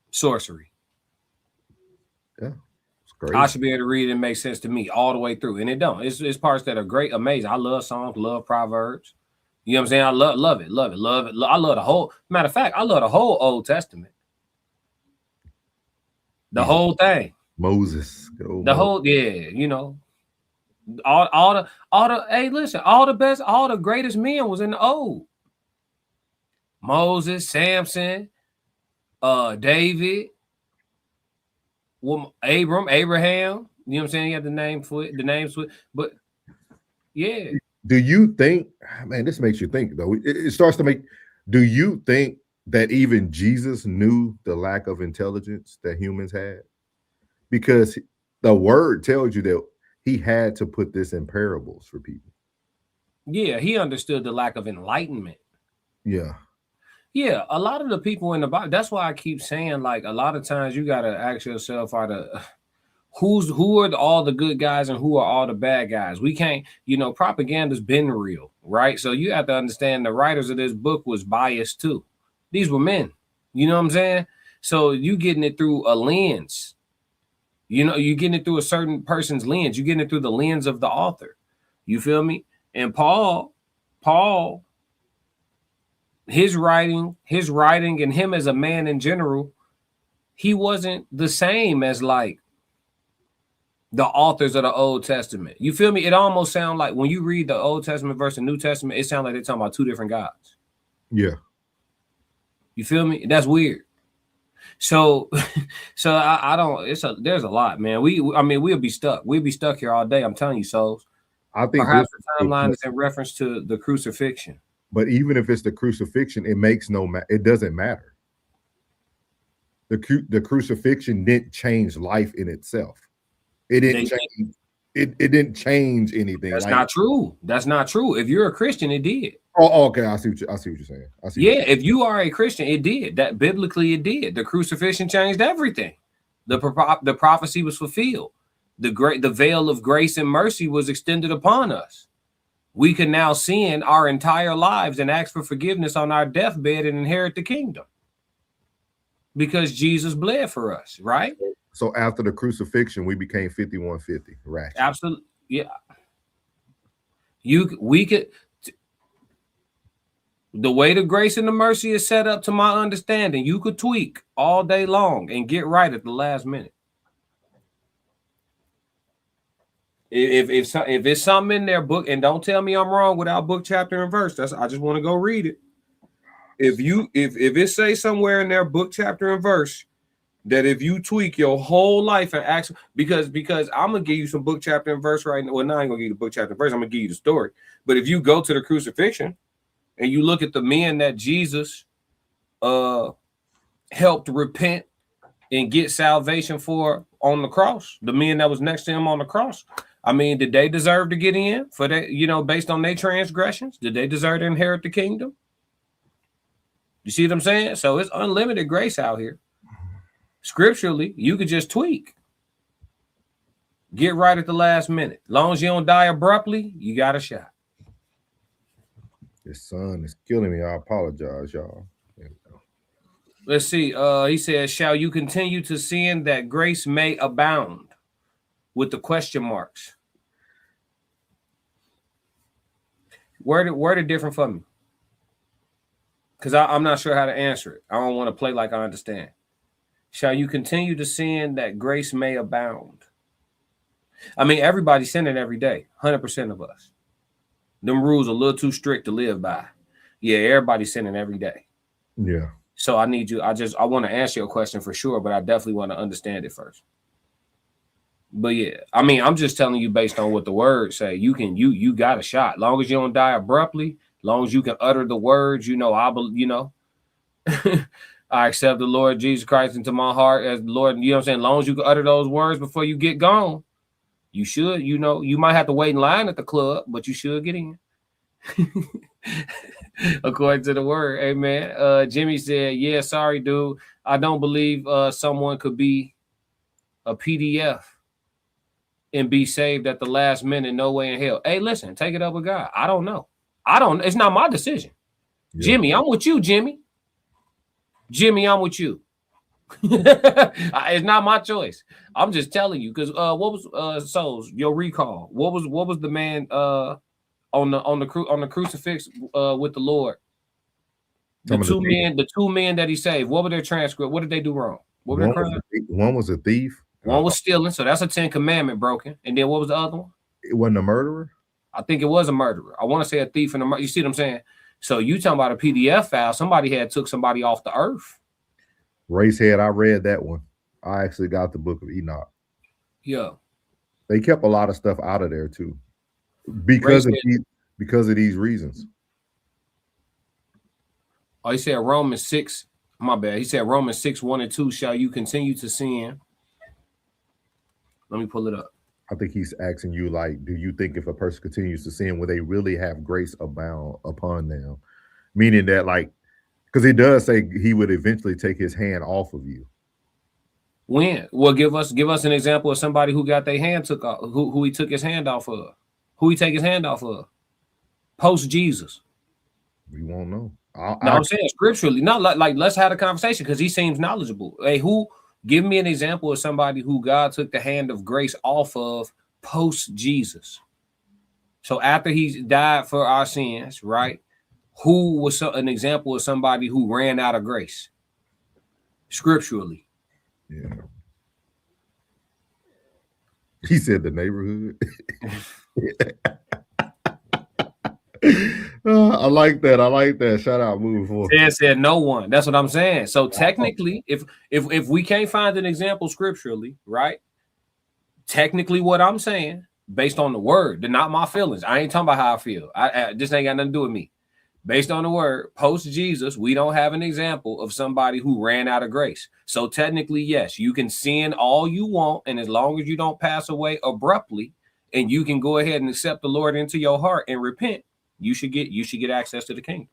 Sorcery. Yeah. It's great. I should be able to read it and make sense to me all the way through. And it don't. It's parts that are great, amazing. I love Psalms, love Proverbs. You know what I'm saying? I love it. I love the whole, matter of fact, I love the whole Old Testament. The whole thing. Moses. Whole, all the hey, listen, all the greatest men was in the Old. Moses, Samson, David, Abraham. You know what I'm saying? He had the names for it, but yeah. Do you think, man, this makes you think though. It starts to make, Do you think that even Jesus knew the lack of intelligence that humans had? Because the word tells you that he had to put this in parables for people. Yeah, he understood the lack of enlightenment. Yeah. Yeah, a lot of the people in the Bible, that's why I keep saying, like, a lot of times you gotta ask yourself, who are all the good guys and who are all the bad guys? We can't, propaganda's been real, right? So you have to understand the writers of this book was biased too. These were men, you know what I'm saying? So you getting it through a lens, you getting it through a certain person's lens, you getting it through the lens of the author. You feel me? And Paul, his writing and him as a man in general, he wasn't the same as like the authors of the Old Testament. You feel me? It almost sounds like when you read the Old Testament versus the New Testament, it sounds like they're talking about two different gods. Yeah. You feel me? That's weird. So I don't. There's a lot, man. We'll be stuck. We'll be stuck here all day. I'm telling you, souls. I think perhaps the timeline is in reference to the crucifixion. But even if it's the crucifixion, it makes it doesn't matter. The crucifixion didn't change life in itself. It didn't change. It didn't change anything. That's not true. That's not true. If you're a Christian, it did. Oh, okay. I see what you're saying. If you are a Christian, it did. That biblically, it did. The crucifixion changed everything. The prophecy was fulfilled. The veil of grace and mercy was extended upon us. We can now sin our entire lives and ask for forgiveness on our deathbed and inherit the kingdom because Jesus bled for us, right? So after the crucifixion, we became 5150. Right. Absolutely. Yeah. We could. The way the grace and the mercy is set up, to my understanding, you could tweak all day long and get right at the last minute. If it's something in their book, and don't tell me I'm wrong without book, chapter, and verse. I just want to go read it. If it say somewhere in their book, chapter, and verse that if you tweak your whole life and ask, because I'm gonna give you some book, chapter, and verse right now. Well, now I ain't gonna give you the book, chapter, and verse. I'm gonna give you the story. But if you go to the crucifixion and you look at the men that Jesus helped repent and get salvation for on the cross, the men that was next to him on the cross, I mean, did they deserve to get in for that, based on their transgressions? Did they deserve to inherit the kingdom? You see what I'm saying? So it's unlimited grace out here. Scripturally, you could just tweak. Get right at the last minute. As long as you don't die abruptly, you got a shot. This sun is killing me. I apologize, y'all. Let's see. He says, shall you continue to sin that grace may abound? With the question marks. Word it different for me. Because I'm not sure how to answer it. I don't want to play like I understand. Shall you continue to sin that grace may abound? I mean, everybody's sinning every day. 100% of us. Them rules are a little too strict to live by. Yeah, everybody's sinning every day. Yeah. So I need you. I want to answer your question for sure, but I definitely want to understand it first. But yeah, I mean, I'm just telling you based on what the words say. You got a shot. Long as you don't die abruptly, long as you can utter the words, I accept the Lord Jesus Christ into my heart as the Lord. You know what I'm saying? Long as you can utter those words before you get gone, you should. You might have to wait in line at the club, but you should get in. According to the word, amen. Jimmy said, "Yeah, sorry, dude. I don't believe someone could be a PDF and be saved at the last minute. No way in hell." Hey, listen, take it up with God. I don't know. It's not my decision. Yeah. Jimmy, I'm with you, Jimmy. I'm with you. It's not my choice. I'm just telling you, because what was Souls, your recall? What was the man on the crucifix with the Lord? The two men that he saved. What were their transcript? What did they do wrong? What were their crimes? One was a thief. One was stealing, so that's a 10 commandment broken. And then what was the other one? It wasn't a murderer? I think it was a murderer. I want to say a thief and a murderer. You see what I'm saying? So you talking about a PDF file, somebody had took somebody off the earth. Racehead, I read that one. I actually got the book of Enoch. Yeah. They kept a lot of stuff out of there too. Because of these reasons. Oh, he said Romans 6. My bad. He said Romans 6, 1 and 2. Shall you continue to sin? Let me pull it up. I think he's asking you, like, do you think if a person continues to sin, will they really have grace abound upon them? Meaning that, like, because he does say he would eventually take his hand off of you. When? Well, give us an example of somebody who got their hand took off, who he took his hand off of. Who he take his hand off of? Post Jesus. We won't know. I'm saying scripturally. No, like let's have a conversation because he seems knowledgeable. Hey, give me an example of somebody who God took the hand of grace off of post Jesus. So after he died for our sins, right? Who was an example of somebody who ran out of grace? Scripturally. Yeah. He said the neighborhood. I like that. I like that. Shout out, moving forward. Ted said no one. That's what I'm saying. So technically, if we can't find an example scripturally, right? Technically, what I'm saying, based on the word, they're not my feelings. I ain't talking about how I feel. This ain't got nothing to do with me. Based on the word, post Jesus, we don't have an example of somebody who ran out of grace. So technically, yes, you can sin all you want, and as long as you don't pass away abruptly, and you can go ahead and accept the Lord into your heart and repent, you should get access to the kingdom.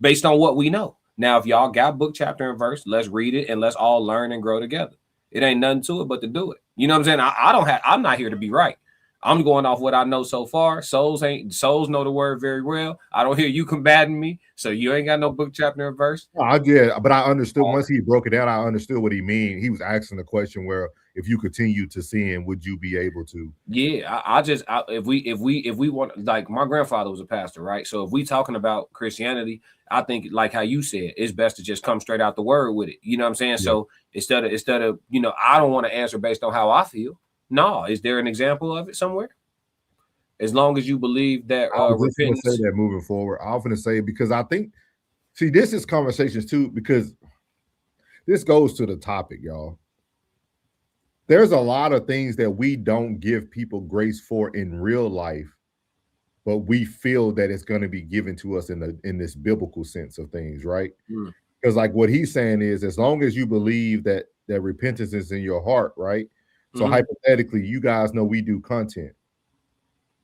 Based on what we know. Now, if y'all got book, chapter, and verse, let's read it and let's all learn and grow together. It ain't nothing to it but to do it. You know what I'm saying? I'm not here to be right. I'm going off what I know so far. Souls know the word very well. I don't hear you combating me, so you ain't got no book, chapter, and verse. But I understood once he broke it down. I understood what he mean. He was asking the question where if you continue to sin, would you be able to? Yeah, if we want, like my grandfather was a pastor, right? So if we talking about Christianity, I think like how you said, it's best to just come straight out the word with it. You know what I'm saying? Yeah. So instead of I don't want to answer based on how I feel. No, is there an example of it somewhere? As long as you believe that I was just going to say that moving forward. I often say because I think, see, this is conversations too, because this goes to the topic, y'all. There's a lot of things that we don't give people grace for in real life, but we feel that it's going to be given to us in this biblical sense of things, right? Because like what he's saying is, as long as you believe that repentance is in your heart, right? So hypothetically, you guys know we do content.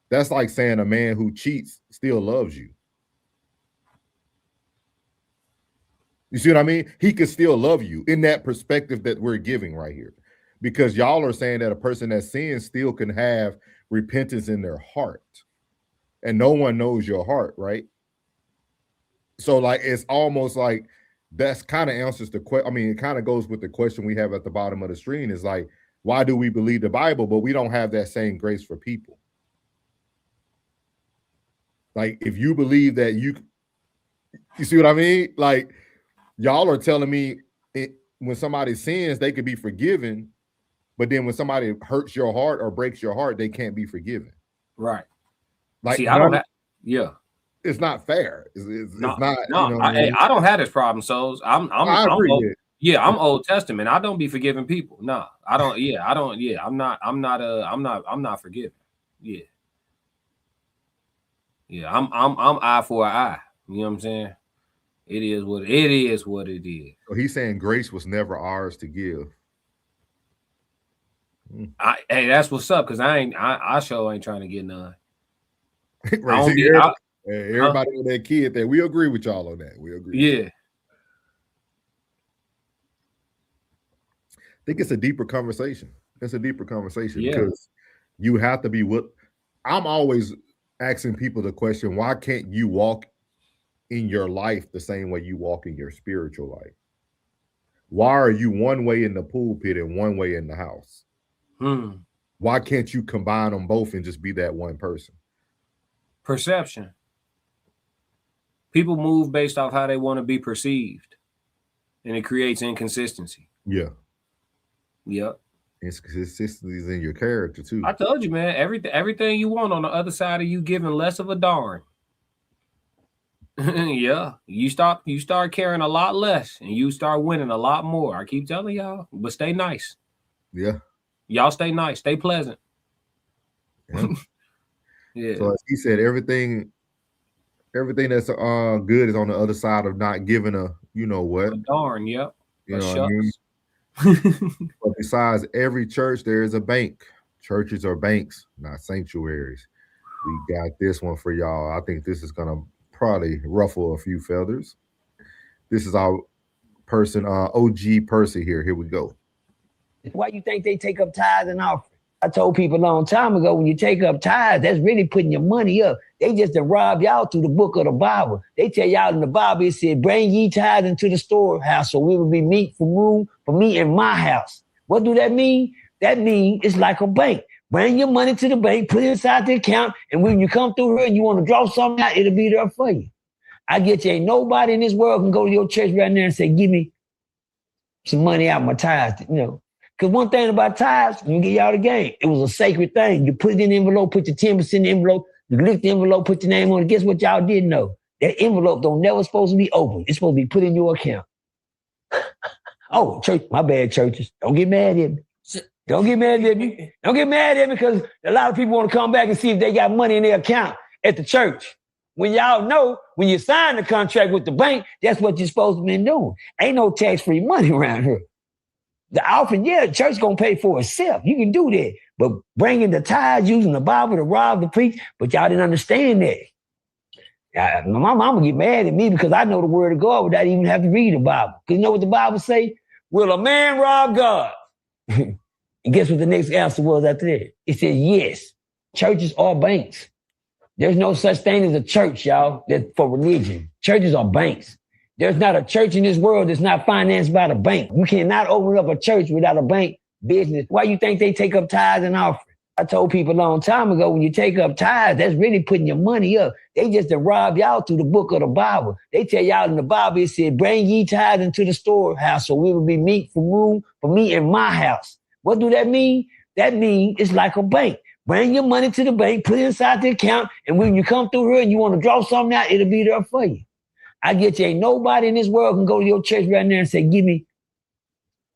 That's like saying a man who cheats still loves you. You see what I mean? He could still love you in that perspective that we're giving right here. Because y'all are saying that a person that sins still can have repentance in their heart. And no one knows your heart, right? So like, it's almost like that's kind of answers the question. I mean, it kind of goes with the question we have at the bottom of the screen is like, why do we believe the Bible, but we don't have that same grace for people? Like, if you believe that you see what I mean? Like, y'all are telling me when somebody sins, they could be forgiven, but then when somebody hurts your heart or breaks your heart, they can't be forgiven. Right. Like, see, I don't have, it's not fair. It's not. No, I don't have this problem, Souls. I agree. I'm Old Testament. I don't be forgiving people. No, I don't. I'm not forgiving. I'm eye for an eye. You know what I'm saying? It is what it is. So he's saying grace was never ours to give. Hey, that's what's up. Cause I sure ain't trying to get none. Right. Everybody with that kid there, we agree with y'all on that. We agree. Yeah. I think it's a deeper conversation. It's a deeper conversation because you have to be what I'm always asking people the question, why can't you walk in your life the same way you walk in your spiritual life? Why are you one way in the pulpit and one way in the house? Why can't you combine them both and just be that one person? Perception. People move based off how they want to be perceived, and it creates inconsistency. Yeah. Yep. Inconsistencies in your character too. I told you, man. Everything you want on the other side of you giving less of a darn. Yeah, you start caring a lot less, and you start winning a lot more. I keep telling y'all, but stay nice. Yeah. Y'all stay nice, stay pleasant. Yeah. Yeah. So as he said, everything Everything that's good is on the other side of not giving a you know what. Darn, yep. You know what I mean? But besides every church, there is a bank. Churches are banks, not sanctuaries. We got this one for y'all. I think this is gonna probably ruffle a few feathers. This is our person, OG Percy here. Here we go. Why you think they take up tithes and offering? I told people a long time ago, when you take up tithes, that's really putting your money up. They just done rob y'all through the book of the Bible. They tell y'all in the Bible, it said, bring ye tithes into the storehouse, so we will be meat for room for me in my house. What do that mean? That means it's like a bank. Bring your money to the bank, put it inside the account, and when you come through here and you want to draw something out, it'll be there for you. I get you, ain't nobody in this world can go to your church right there and say, give me some money out of my tithes, you know. Because one thing about tithes, you get y'all the game. It was a sacred thing. You put it in the envelope, put your 10% in the envelope, you lift the envelope, put your name on it. Guess what y'all didn't know? That envelope don't never supposed to be open. It's supposed to be put in your account. Oh, church, my bad, churches. Don't get mad at me. Don't get mad at me. Don't get mad at me because a lot of people want to come back and see if they got money in their account at the church. When y'all know, when you sign the contract with the bank, that's what you're supposed to be doing. Ain't no tax-free money around here. The offering, yeah, the church gonna pay for itself. You can do that. But bringing the tithes, using the Bible to rob the preach, but y'all didn't understand that. My mama get mad at me because I know the word of God without even having to read the Bible. Because you know what the Bible say? Will a man rob God? And guess what the next answer was after that? It said yes. Churches are banks. There's no such thing as a church, y'all, that's for religion. Churches are banks. There's not a church in this world that's not financed by the bank. You cannot open up a church without a bank business. Why you think they take up tithes and offering? I told people a long time ago, when you take up tithes, that's really putting your money up. They just done rob y'all through the book of the Bible. They tell y'all in the Bible, it said, bring ye tithes into the storehouse, so we will be meat for room for me in my house. What do that mean? That means it's like a bank. Bring your money to the bank, put it inside the account, and when you come through here and you want to draw something out, it'll be there for you. I get you, ain't nobody in this world can go to your church right now and say, give me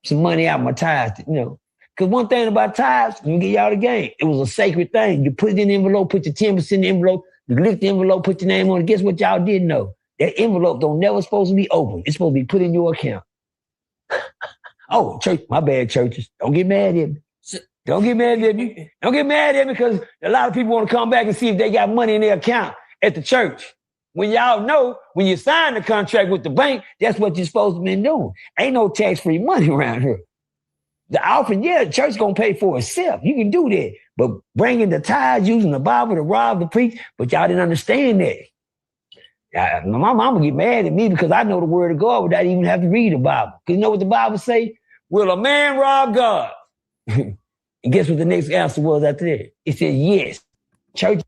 some money out of my tithes, you know. Because one thing about tithes, you get y'all the game. It was a sacred thing. You put it in the envelope, put your 10% in the envelope, you lift the envelope, put your name on it. Guess what y'all didn't know? That envelope don't never supposed to be open. It's supposed to be put in your account. Oh, church, my bad, churches. Don't get mad at me. Don't get mad at me. Don't get mad at me because a lot of people want to come back and see if they got money in their account at the church. When y'all know, when you sign the contract with the bank, that's what you're supposed to be doing. Ain't no tax-free money around here. The offering, yeah, the church gonna pay for itself. You can do that. But bringing the tithes, using the Bible to rob the preach, but y'all didn't understand that. My mama get mad at me because I know the word of God without even having to read the Bible. Because you know what the Bible say? Will a man rob God? And guess what the next answer was after that? It said yes. Church.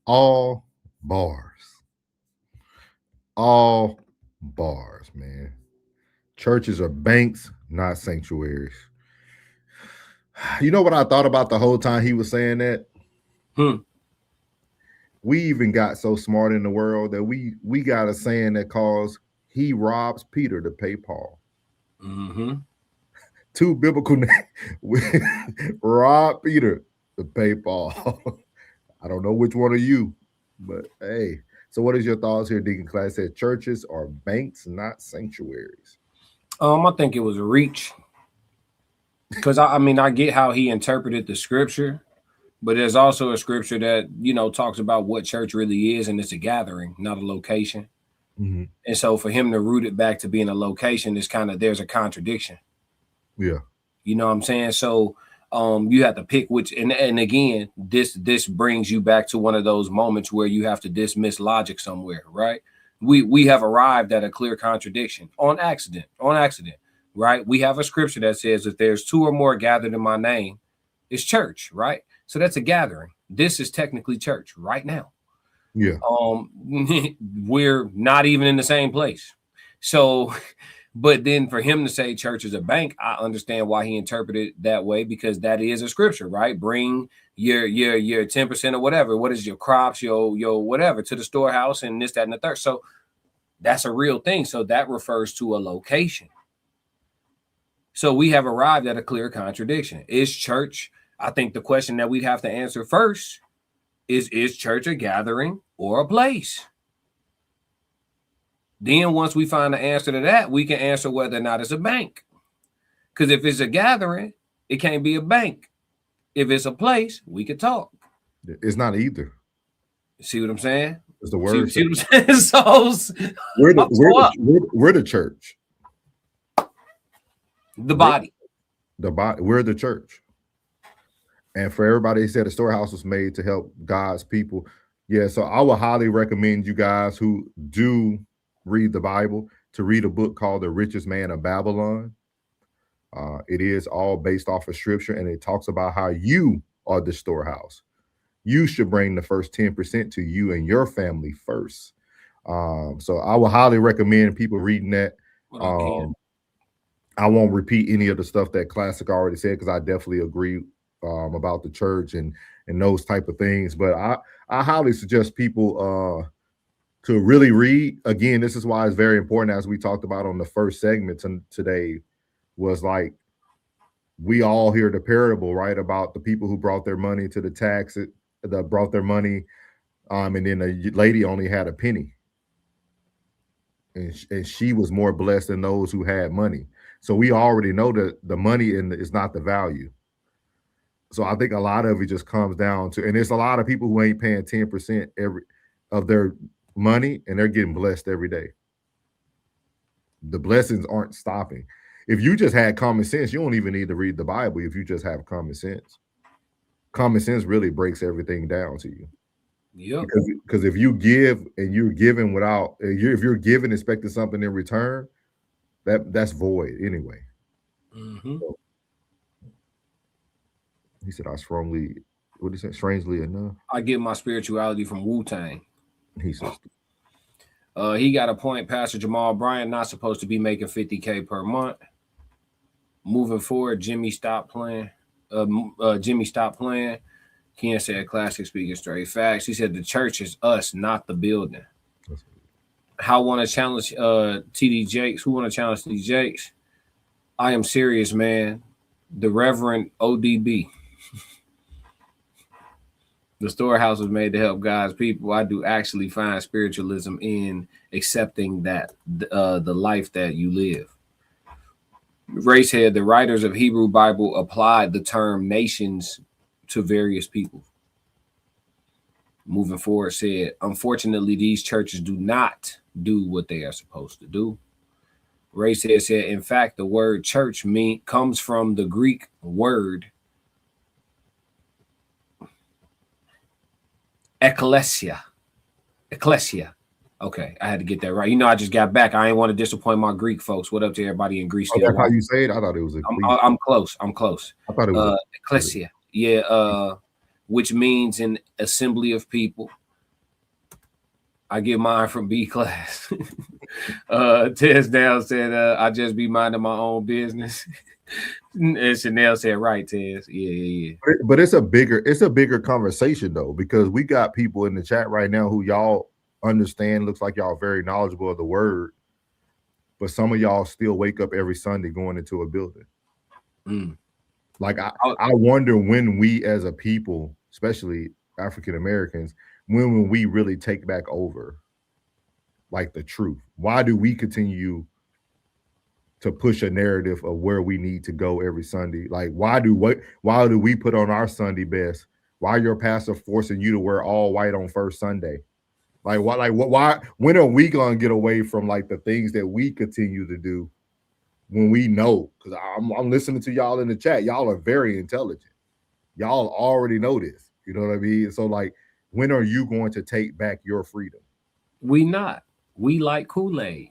All bars. All bars, man. Churches are banks, not sanctuaries. You know what I thought about the whole time he was saying that? We even got so smart in the world that we got a saying that calls he robs Peter to pay Paul. Mm-hmm. Two biblical names. Rob Peter to pay Paul. I don't know which one of you, but hey. So what is your thoughts here, Deacon Class? Said churches are banks, not sanctuaries. I think it was a reach. Because I mean, I get how he interpreted the scripture, but there's also a scripture that, you know, talks about what church really is, and it's a gathering, not a location. Mm-hmm. And so for him to root it back to being a location is kind of, there's a contradiction. Yeah. You know what I'm saying? So you have to pick which, and again, this brings you back to one of those moments where you have to dismiss logic somewhere, right? We have arrived at a clear contradiction on accident, right? We have a scripture that says if there's two or more gathered in my name, it's church, right? So that's a gathering. This is technically church right now. Yeah. We're not even in the same place. So, but then for him to say church is a bank, I understand why he interpreted it that way, because that is a scripture, right? Bring your 10% or whatever. What is your crops, your whatever to the storehouse and this, that, and the third. So that's a real thing. So that refers to a location. So we have arrived at a clear contradiction. Is church? I think the question that we'd have to answer first is church a gathering or a place? Then once we find the answer to that, we can answer whether or not it's a bank. Because if it's a gathering, it can't be a bank. If it's a place, we could talk. It's not either. See what I'm saying? It's the word. See what I'm saying? So we're the church. The body. The body. We're the church. And for everybody, said the storehouse was made to help God's people. Yeah, so I would highly recommend you guys who do read the Bible to read a book called The Richest Man of Babylon. It is all based off of scripture, and it talks about how you are the storehouse. You should bring the first 10% to you and your family first. So I would highly recommend people reading that. I won't repeat any of the stuff that Classic already said, because I definitely agree about the church and those type of things. But I highly suggest people to really read. Again, this is why it's very important, as we talked about on the first segment today, was like, we all hear the parable, right, about the people who brought their money to the tax, that brought their money, and then the lady only had a penny, and she was more blessed than those who had money. So we already know that the money is not the value. So I think a lot of it just comes down to, and there's a lot of people who ain't paying 10% of their money, and they're getting blessed every day. The blessings aren't stopping. If you just had common sense, you don't even need to read the Bible. If you just have common sense really breaks everything down to you. Yeah. Because if you give and you're giving if you're giving expecting something in return, that's void anyway. Mm-hmm. So, he said, what did he say? Strangely enough, I get my spirituality from Wu-Tang. He says, he got a point. Pastor Jamal Bryant not supposed to be making $50K per month. Moving forward, Jimmy stopped playing. Ken said, Classic speaking straight facts. He said the church is us, not the building. How want to challenge TD Jakes? Who want to challenge TD Jakes? I am serious, man. The Reverend ODB. The storehouse was made to help God's people. I do actually find spiritualism in accepting that the life that you live. Ray said the writers of Hebrew Bible applied the term nations to various people. Moving forward said, unfortunately, these churches do not do what they are supposed to do. Ray said, in fact, the word church comes from the Greek word ecclesia. Okay, I had to get that right. You know, I just got back. I ain't want to disappoint my Greek folks. What up to everybody in Greece? That's how you say it? I thought it was I'm close. I thought it was ecclesia. Yeah, which means an assembly of people. I get mine from B class. Tess Down said, I just be minding my own business. And Chanel said, right, Tess. Yeah. But it's a bigger conversation though, because we got people in the chat right now who y'all understand, looks like y'all very knowledgeable of the word, but some of y'all still wake up every Sunday going into a building. Like I wonder when we as a people, especially African Americans, when we really take back over like the truth. Why do we continue to push a narrative of where we need to go every Sunday? Like why do we put on our Sunday best? Why your pastor forcing you to wear all white on first Sunday? Why when are we gonna get away from like the things that we continue to do when we know? Because I'm listening to y'all in the chat. Y'all are very intelligent. Y'all already know this. You know what I mean? So like, when are you going to take back your freedom? We not. We like Kool-Aid.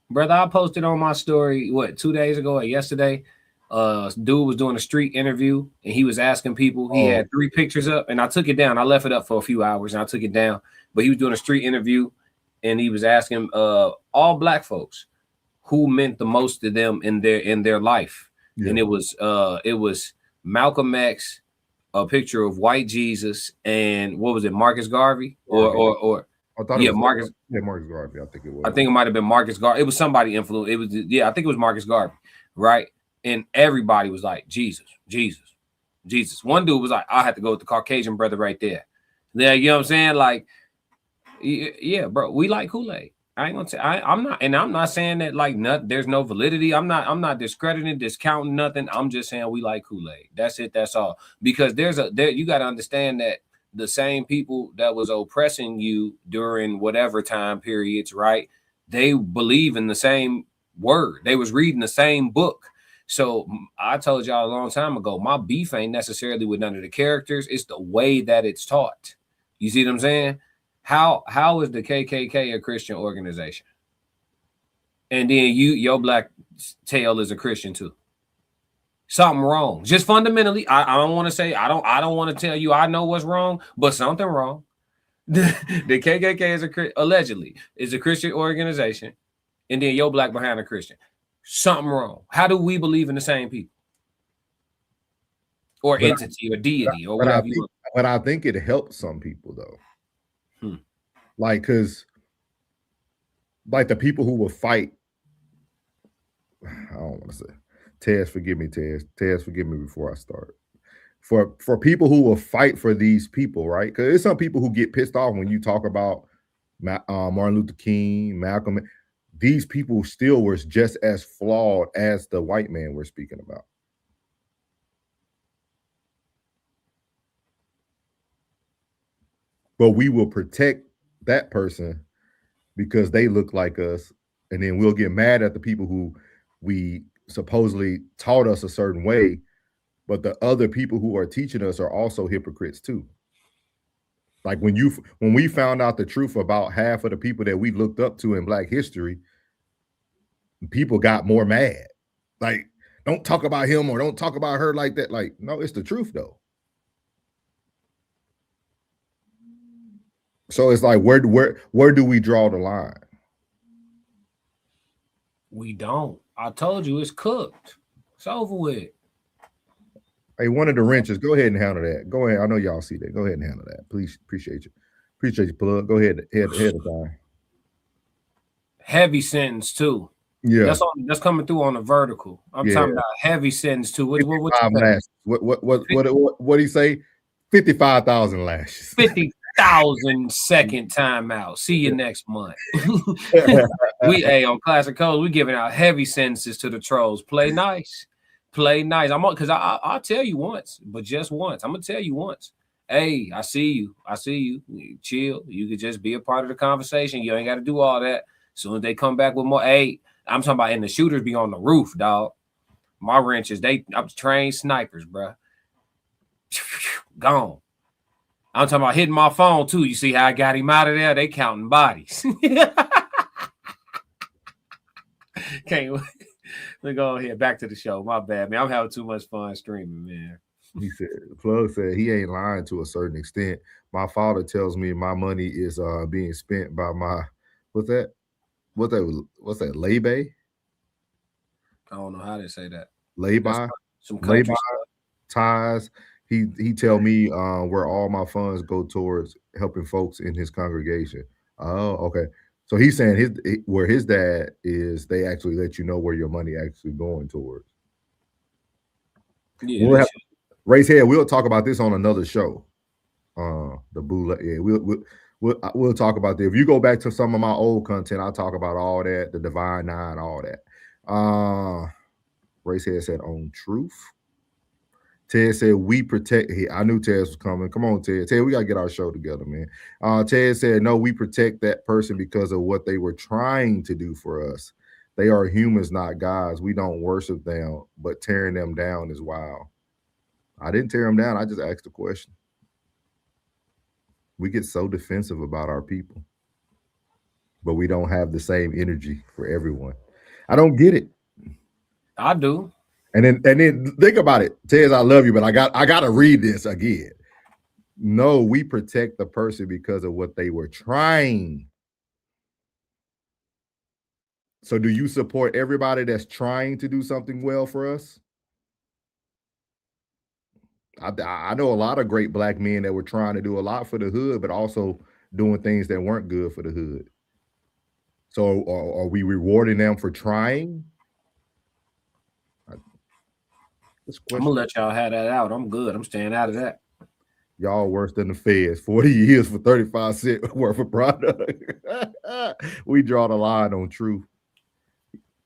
Brother, I posted on my story, 2 days ago or yesterday? Dude was doing a street interview and he was asking people. He had 3 pictures up and I took it down. I left it up for a few hours and I took it down. But he was doing a street interview and he was asking all black folks who meant the most to them in their life. Yeah. And it was Malcolm X, a picture of white Jesus, and what was it, Marcus Garvey? Or I thought it was Marcus Garvey. I think it was. I think it might have been Marcus Garvey. It was somebody influenced. It was I think it was Marcus Garvey, right? And everybody was like, Jesus. One dude was like, I had to go with the Caucasian brother right there. Yeah, you know what I'm saying? Like, yeah, bro, we like Kool-Aid. I ain't gonna say I'm not, and I'm not saying that like there's no validity. I'm not discrediting, discounting nothing. I'm just saying we like Kool-Aid. That's it. That's all. Because you got to understand that the same people that was oppressing you during whatever time periods, right? They believe in the same word. They was reading the same book. So I told y'all a long time ago, my beef ain't necessarily with none of the characters. It's the way that it's taught. You see what I'm saying? How is the KKK a Christian organization? And then your black tail is a Christian too. Something wrong. Just fundamentally, I don't want to say I don't want to tell you I know what's wrong, but something wrong. The KKK is allegedly is a Christian organization, and then your black behind a Christian. Something wrong. How do we believe in the same people? Or entity or deity or whatever you want. But I think it helps some people though. Like, because like the people who will fight, I don't want to say, Tez, forgive me, Tez, forgive me before I start. For people who will fight for these people, right? Because there's some people who get pissed off when you talk about Martin Luther King, Malcolm. These people still were just as flawed as the white man we're speaking about. But we will protect that person because they look like us, and then we'll get mad at the people who we supposedly taught us a certain way, but the other people who are teaching us are also hypocrites too. Like when we found out the truth about half of the people that we looked up to in Black history, people got more mad. Like, don't talk about him or don't talk about her like that. Like, no, it's the truth though. So it's like, where do we draw the line? We don't. I told you it's cooked. It's over with. Hey, one of the wrenches, go ahead and handle that. Go ahead. I know y'all see that. Go ahead and handle that. Please, appreciate you. Appreciate you, plug. Go ahead. Head of time. Heavy sentence too. Yeah, that's coming through on the vertical. I'm talking about heavy sentence too. What do you say? 55,000 lashes. 50,000 second timeout. See you next month. On Classic Codes, we giving out heavy sentences to the trolls. Play nice. Play nice. Because I'll tell you once, but just once. I'm gonna tell you once. Hey, I see you. Chill. You could just be a part of the conversation. You ain't got to do all that. As soon as they come back with more, hey, I'm talking about, and the shooters be on the roof, dog. My wrenches, I'm trained snipers, bro. Gone. I'm talking about hitting my phone too. You see how I got him out of there? They counting bodies. Can't wait. Let's go here. Back to the show. My bad, man. I'm having too much fun streaming, man. He said, Plug said he ain't lying to a certain extent. My father tells me my money is being spent by my what's that? Lay-by? I don't know how they say that. Lay-by? Some country ties. He tell me where all my funds go towards helping folks in his congregation. Oh, okay. So he's saying where his dad is, they actually let you know where your money actually going towards. Yeah, raise head. We'll talk about this on another show. The Bula. Yeah, we'll talk about that. If you go back to some of my old content, I'll talk about all that, the Divine Nine, all that. Race head said on truth. Ted said we protect. I knew Ted was coming. Come on, Ted. Ted, we gotta get our show together, man. Ted said no, we protect that person because of what they were trying to do for us. They are humans, not gods. We don't worship them, but tearing them down is wild. I didn't tear them down. I just asked a question. We get so defensive about our people, but we don't have the same energy for everyone. I don't get it. I do. And then think about it. Tez, I love you, but I got to read this again. No, we protect the person because of what they were trying. So do you support everybody that's trying to do something well for us? I know a lot of great Black men that were trying to do a lot for the hood, but also doing things that weren't good for the hood. So are we rewarding them for trying? I'm gonna let y'all have that out. I'm good. I'm staying out of that. Y'all worse than the feds. 40 years for 35 cents worth of product. We draw the line on truth.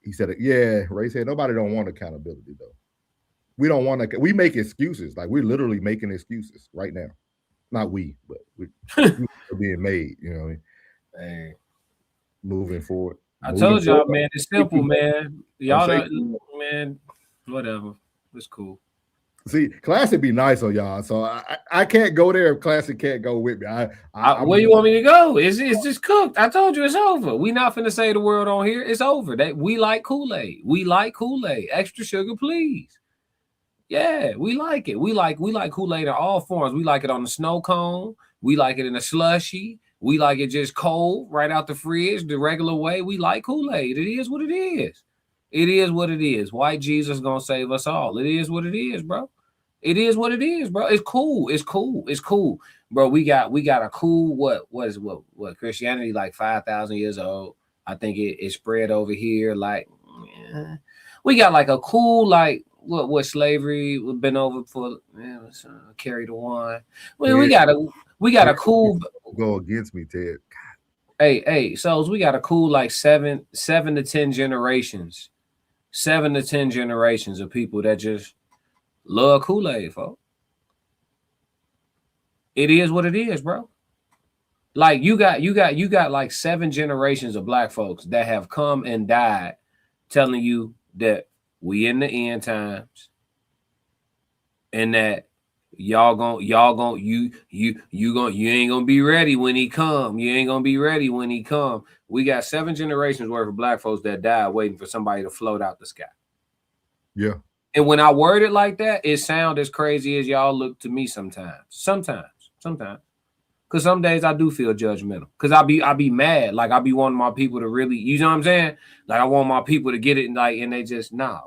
He said, yeah, Ray said, nobody don't want accountability, though. We don't want to, we make excuses. Like, we're literally making excuses right now. Not we, but we're being made, you know what I mean? Hey, Moving forward. I told y'all, man, it's simple, man. Y'all don't, man, whatever. It's cool. See, Classic be nice on y'all, so I can't go there if Classic can't go with me. Where you want me to go? It's just cooked. I told you it's over. We not finna say the word on here. It's over. That we like Kool-Aid. We like Kool-Aid. Extra sugar, please. Yeah, we like it. We like Kool-Aid in all forms. We like it on the snow cone. We like it in a slushy. We like it just cold, right out the fridge, the regular way. We like Kool-Aid. It is what it is. It is what it is. White Jesus gonna save us all. It is what it is, bro. It is what it is, bro. It's cool. It's cool. It's cool, bro. We got a cool what Christianity like 5,000 years old. I think it spread over here like we got like a cool like what slavery been over for carry the one. Well, we got a cool go against me, Ted. Hey, so we got a cool like 7 to 10 generations. 7 to 10 generations of people that just love Kool-Aid, folks. It is what it is, bro. Like you got like 7 generations of black folks that have come and died telling you that we in the end times and that you ain't gonna be ready when he come. You ain't gonna be ready when he come. We got 7 generations worth of black folks that died waiting for somebody to float out the sky. Yeah. And when I word it like that, it sounds as crazy as y'all look to me sometimes. Sometimes. Because some days I do feel judgmental. Because I be mad. Like I be wanting my people to really, you know what I'm saying? Like I want my people to get it and they just, nah.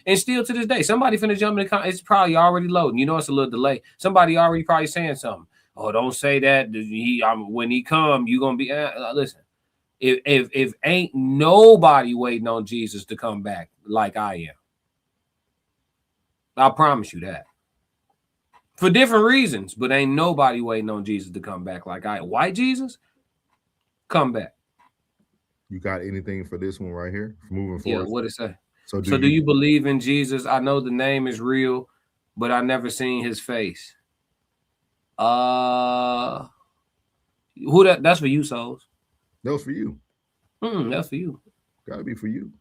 And still to this day, somebody finna jump in the comment. It's probably already loading. You know it's a little delay. Somebody already probably saying something. Oh, don't say that. When he come, you gonna be, listen. If ain't nobody waiting on Jesus to come back like I am. I promise you that. For different reasons, but ain't nobody waiting on Jesus to come back like I. White Jesus, come back. You got anything for this one right here? Moving forward. Yeah, what it say? So do you believe in Jesus? I know the name is real, but I never seen his face. Who that's for you, Souls? That was for you. That's for you. Gotta be for you.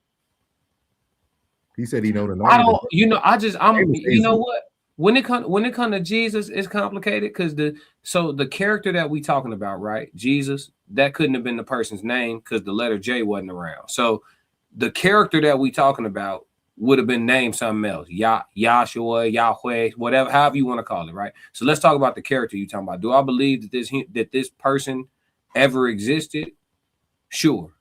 He said he know the name. I don't, you know what? When it come to Jesus, it's complicated because the character that we talking about, right? Jesus, that couldn't have been the person's name because the letter J wasn't around. So the character that we talking about would have been named something else. Yahshua, Yahweh, whatever, however you want to call it, right? So let's talk about the character you talking about. Do I believe that this person ever existed? Sure.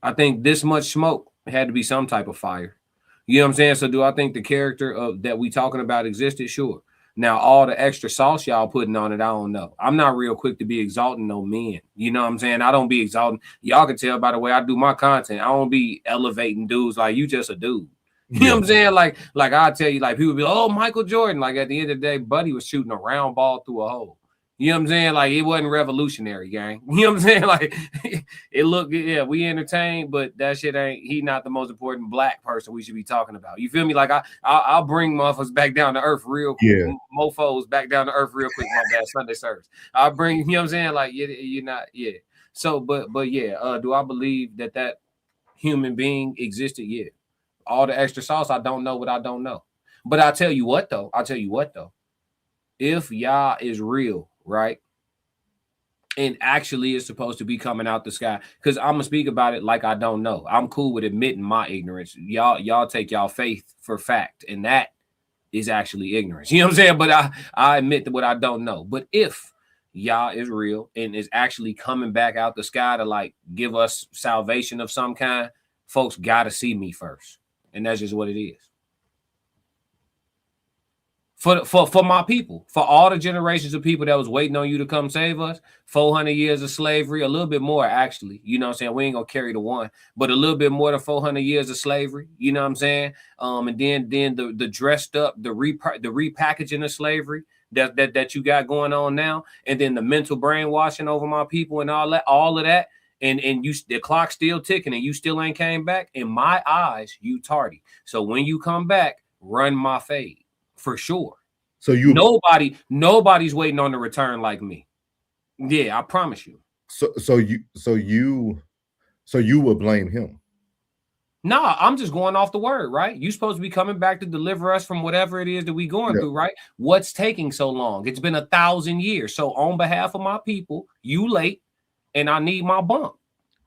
I think this much smoke had to be some type of fire. You know what I'm saying? So do I think the character of that we talking about existed? Sure. Now, all the extra sauce y'all putting on it, I don't know. I'm not real quick to be exalting no men. You know what I'm saying? I don't be exalting. Y'all can tell by the way I do my content. I don't be elevating dudes like you just a dude. You know what I'm saying? Like I tell you, like people be, oh, Michael Jordan. Like at the end of the day, Buddy was shooting a round ball through a hole. You know what I'm saying? Like it wasn't revolutionary, gang. You know what I'm saying? Like it looked, yeah, we entertained, but that shit he not the most important black person we should be talking about. You feel me? Like I'll bring motherfuckers back down to earth real quick. Yeah. Mofos back down to earth real quick. My bad, Sunday service. I'll bring, you know what I'm saying? Like you're not, yeah. So, but yeah, do I believe that human being existed? Yeah. All the extra sauce, I don't know what I don't know. But I'll tell you what though. If Yah is real, right? And actually is supposed to be coming out the sky. Because I'm gonna speak about it like I don't know. I'm cool with admitting my ignorance. Y'all take y'all faith for fact, and that is actually ignorance. You know what I'm saying? But I admit what I don't know. But if Yah is real and is actually coming back out the sky to like give us salvation of some kind, folks gotta see me first. And that's just what it is. For my people, for all the generations of people that was waiting on you to come save us, 400 years of slavery, a little bit more actually, you know what I'm saying? We ain't gonna carry the one, but a little bit more than 400 years of slavery, you know what I'm saying? And then the dressed up, the repackaging of slavery, that you got going on now, and then the mental brainwashing over my people and all of that, and you the clock's still ticking and you still ain't came back. In my eyes, you tardy. So when you come back, run my fade for sure. So you nobody's waiting on the return like me. Yeah, I promise you. So you would blame him? Nah, I'm just going off the word, right? You supposed to be coming back to deliver us from whatever it is that we going through, right? What's taking so long? It's been 1,000 years. So on behalf of my people, you late, and I need my bump.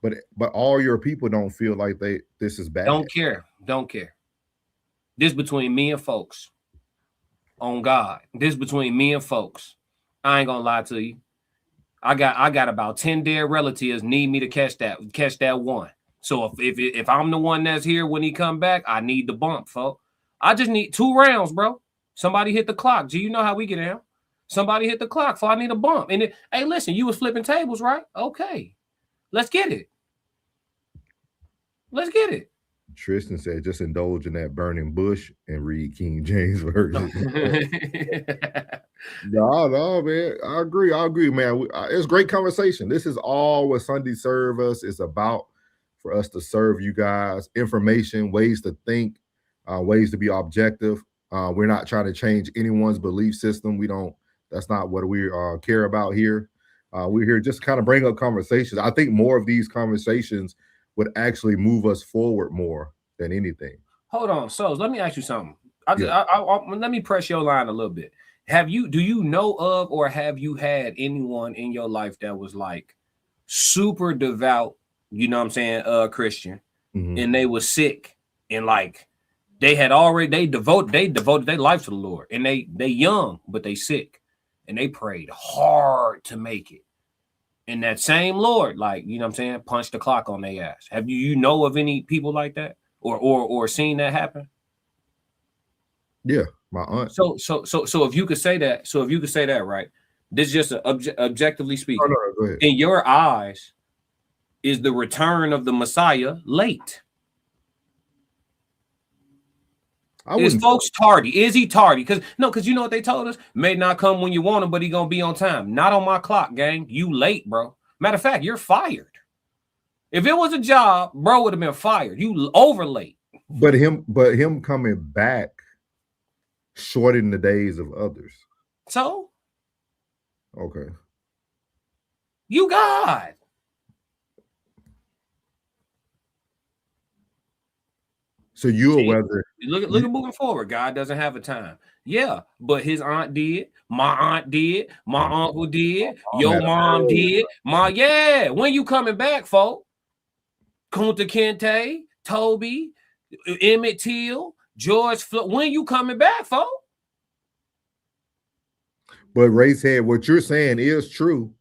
But all your people don't feel like this is bad. Don't care. This between me and folks. On God, this between me and folks. I ain't gonna lie to you. I got about 10 dead relatives need me to catch that one. So if I'm the one that's here when he come back, I need the bump, folks. I just need 2 rounds, bro. Somebody hit the clock. Do you know how we get down? Somebody hit the clock, so I need a bump. And hey, listen, you was flipping tables, right? Okay, let's get it. Let's get it. Tristan said, just indulge in that burning bush and read King James Version. No, man. I agree, man. It's great conversation. This is all what Sunday Serve Us is about, for us to serve you guys. Information, ways to think, ways to be objective. We're not trying to change anyone's belief system. That's not what we care about here. We're here just kind of bring up conversations. I think more of these conversations would actually move us forward more than anything. Hold on, so let me ask you something. Let me press your line a little bit. Do you know of, or have you had anyone in your life that was like super devout, you know what I'm saying, Christian, and they was sick, and like they devoted their life to the Lord, and they young, but they sick, and they prayed hard to make it. And that same Lord, like, you know what I'm saying, punched the clock on their ass. Have you know of any people like that, or seen that happen? Yeah, my aunt. So if you could say that, right? This is just objectively speaking. No, go ahead. In your eyes, is the return of the Messiah late? Is folks tardy? Is he tardy? Because you know what they told us? May not come when you want him, but he gonna be on time. Not on my clock, gang. You late, bro. Matter of fact, you're fired. If it was a job, bro would have been fired. You over late. But him coming back shortened the days of others. So? Okay. You God. So whether look at moving forward. God doesn't have a time. Yeah, but his aunt did, my aunt did, my uncle did, your mom did, when you coming back, folks? Kunta Kinte, Toby, Emmett Till, George Floyd, when you coming back, folks? But Racehead, what you're saying is true,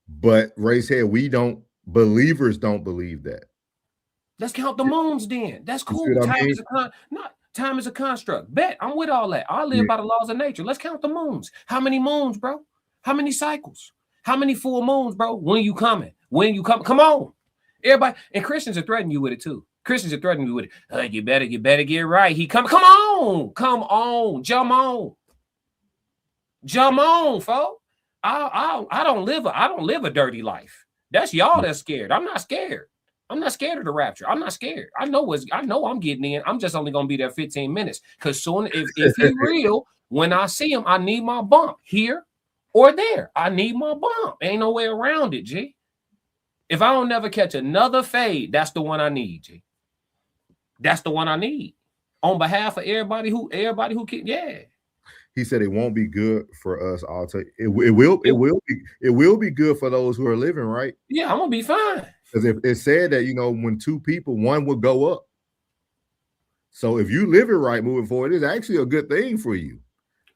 but Racehead, believers don't believe that. Let's count the moons then. That's cool. Time is a construct. Bet, I'm with all that. I live by the laws of nature. Let's count the moons. How many moons, bro? How many cycles? How many full moons, bro? When you coming? When you come? Come on. Everybody, and Christians are threatening you with it too. Christians are threatening you with it. You better get right. Come on. Jump on, folks. I don't live a dirty life. That's y'all that's scared. I'm not scared. I'm not scared of the rapture. I'm not scared. I know I'm getting in. I'm just only gonna be there 15 minutes. Because soon, if he's real, when I see him, I need my bump here or there. I need my bump. Ain't no way around it, G. If I don't never catch another fade, that's the one I need, G. That's the one I need. On behalf of everybody who can, yeah. He said it won't be good for us. I'll tell you, it will be good for those who are living, right? Yeah, I'm gonna be fine. Because if it said that, when 2 people, one would go up. So if you live it right moving forward, it's actually a good thing for you.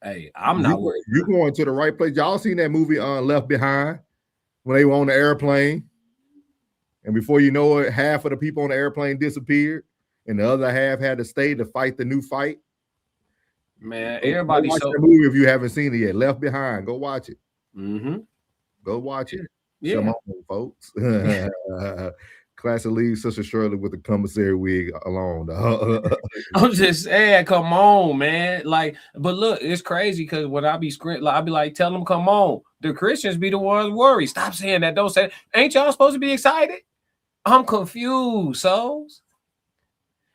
Hey, I'm not worried. You're going to the right place. Y'all seen that movie Left Behind when they were on the airplane? And before you know it, half of the people on the airplane disappeared, and the other half had to stay to fight the new fight. Man, everybody watch that movie if you haven't seen it yet. Left Behind. Go watch it. Mm-hmm. Go watch it. Yeah. Come on, folks. Class of leave Sister Shirley with the commissary wig alone. I'm just saying, come on, man. Like, but look, it's crazy because when I be like, I be like, tell them, come on. The Christians be the ones worried. Stop saying that. Don't say it. Ain't y'all supposed to be excited? I'm confused, souls.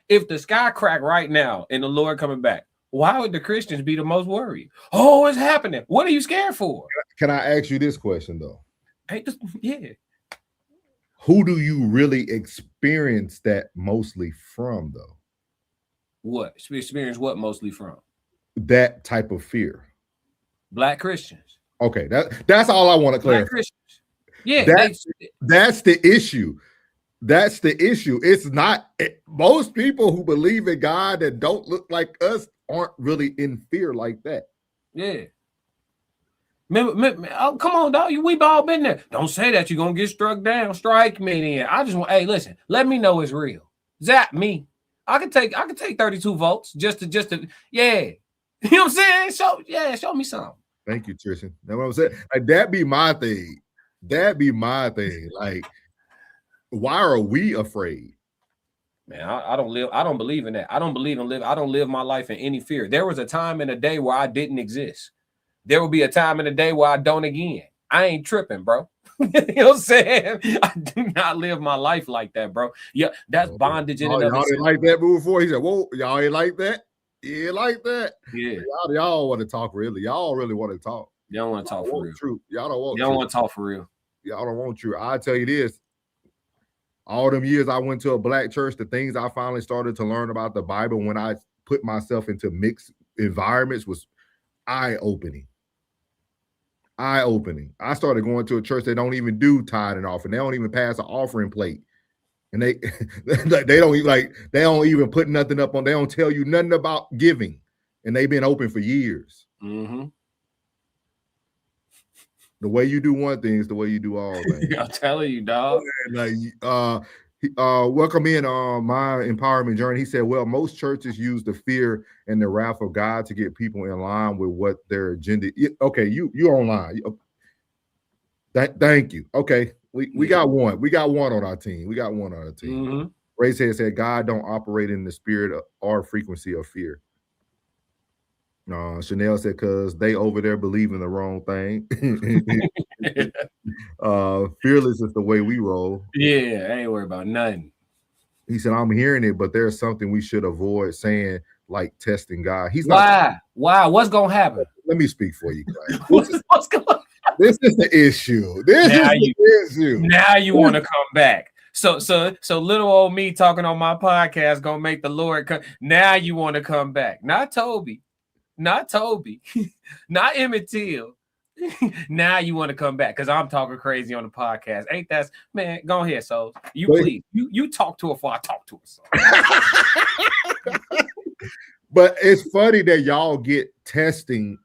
If the sky crack right now and the Lord coming back, why would the Christians be the most worried? Oh, it's happening. What are you scared for? Can I ask you this question though? Yeah. Who do you really experience that mostly from, though? What? Experience what mostly from? That type of fear. Black Christians. Okay, that's all I want to clarify. Black Christians. Yeah, that's the issue. That's the issue. It's not most people who believe in God that don't look like us aren't really in fear like that. Yeah. Oh, come on, dog. We've all been there. Don't say that. You're gonna get struck down. Strike me then. I just want, hey, listen, let me know it's real. Zap me. I can take 32 votes just to yeah. You know what I'm saying? Show me something. Thank you, Tristan. That's what I'm saying. Like, that be my thing. Like, why are we afraid? Man, I don't believe in that. I don't live my life in any fear. There was a time in a day where I didn't exist. There will be a time in a day where I don't again. I ain't tripping, bro. You know what I'm saying? I do not live my life like that, bro. Yeah, that's bondage in and of itself. Y'all didn't like that move before? He said, whoa, y'all ain't like that? You ain't like that? Yeah. Y'all want to talk really. Y'all really want to talk. Y'all want to talk for real. Truth. Y'all don't want Y'all want to talk for real. Y'all don't want truth. I'll tell you this. All them years I went to a black church, the things I finally started to learn about the Bible when I put myself into mixed environments was eye-opening. I started going to a church that don't even do tithe and offering. They don't even pass an offering plate. And they don't even put nothing up on. They don't tell you nothing about giving. And they've been open for years. Mm-hmm. The way you do one thing is the way you do all things. I'm telling you, dog. Welcome in my empowerment journey. He said, well, most churches use the fear and the wrath of God to get people in line with what their agenda is. Okay, you're online. Thank you. Okay, we got one. We got one on our team. Mm-hmm. Ray said God don't operate in the spirit or frequency of fear. Chanel said, because they over there believe in the wrong thing. Fearless is the way we roll. Yeah, I ain't worried about nothing. He said, I'm hearing it, but there's something we should avoid saying, like testing God. He's Why? What's gonna happen? Let me speak for you, guys. What's going on? This is the issue. Now you want to come back. So little old me talking on my podcast gonna make the Lord come. Now you want to come back. Not Toby. Not Emmett Till. Now you want to come back because I'm talking crazy on the podcast. Ain't that, man? Go ahead, so please you talk to her before I talk to her. So. But it's funny that y'all get testing.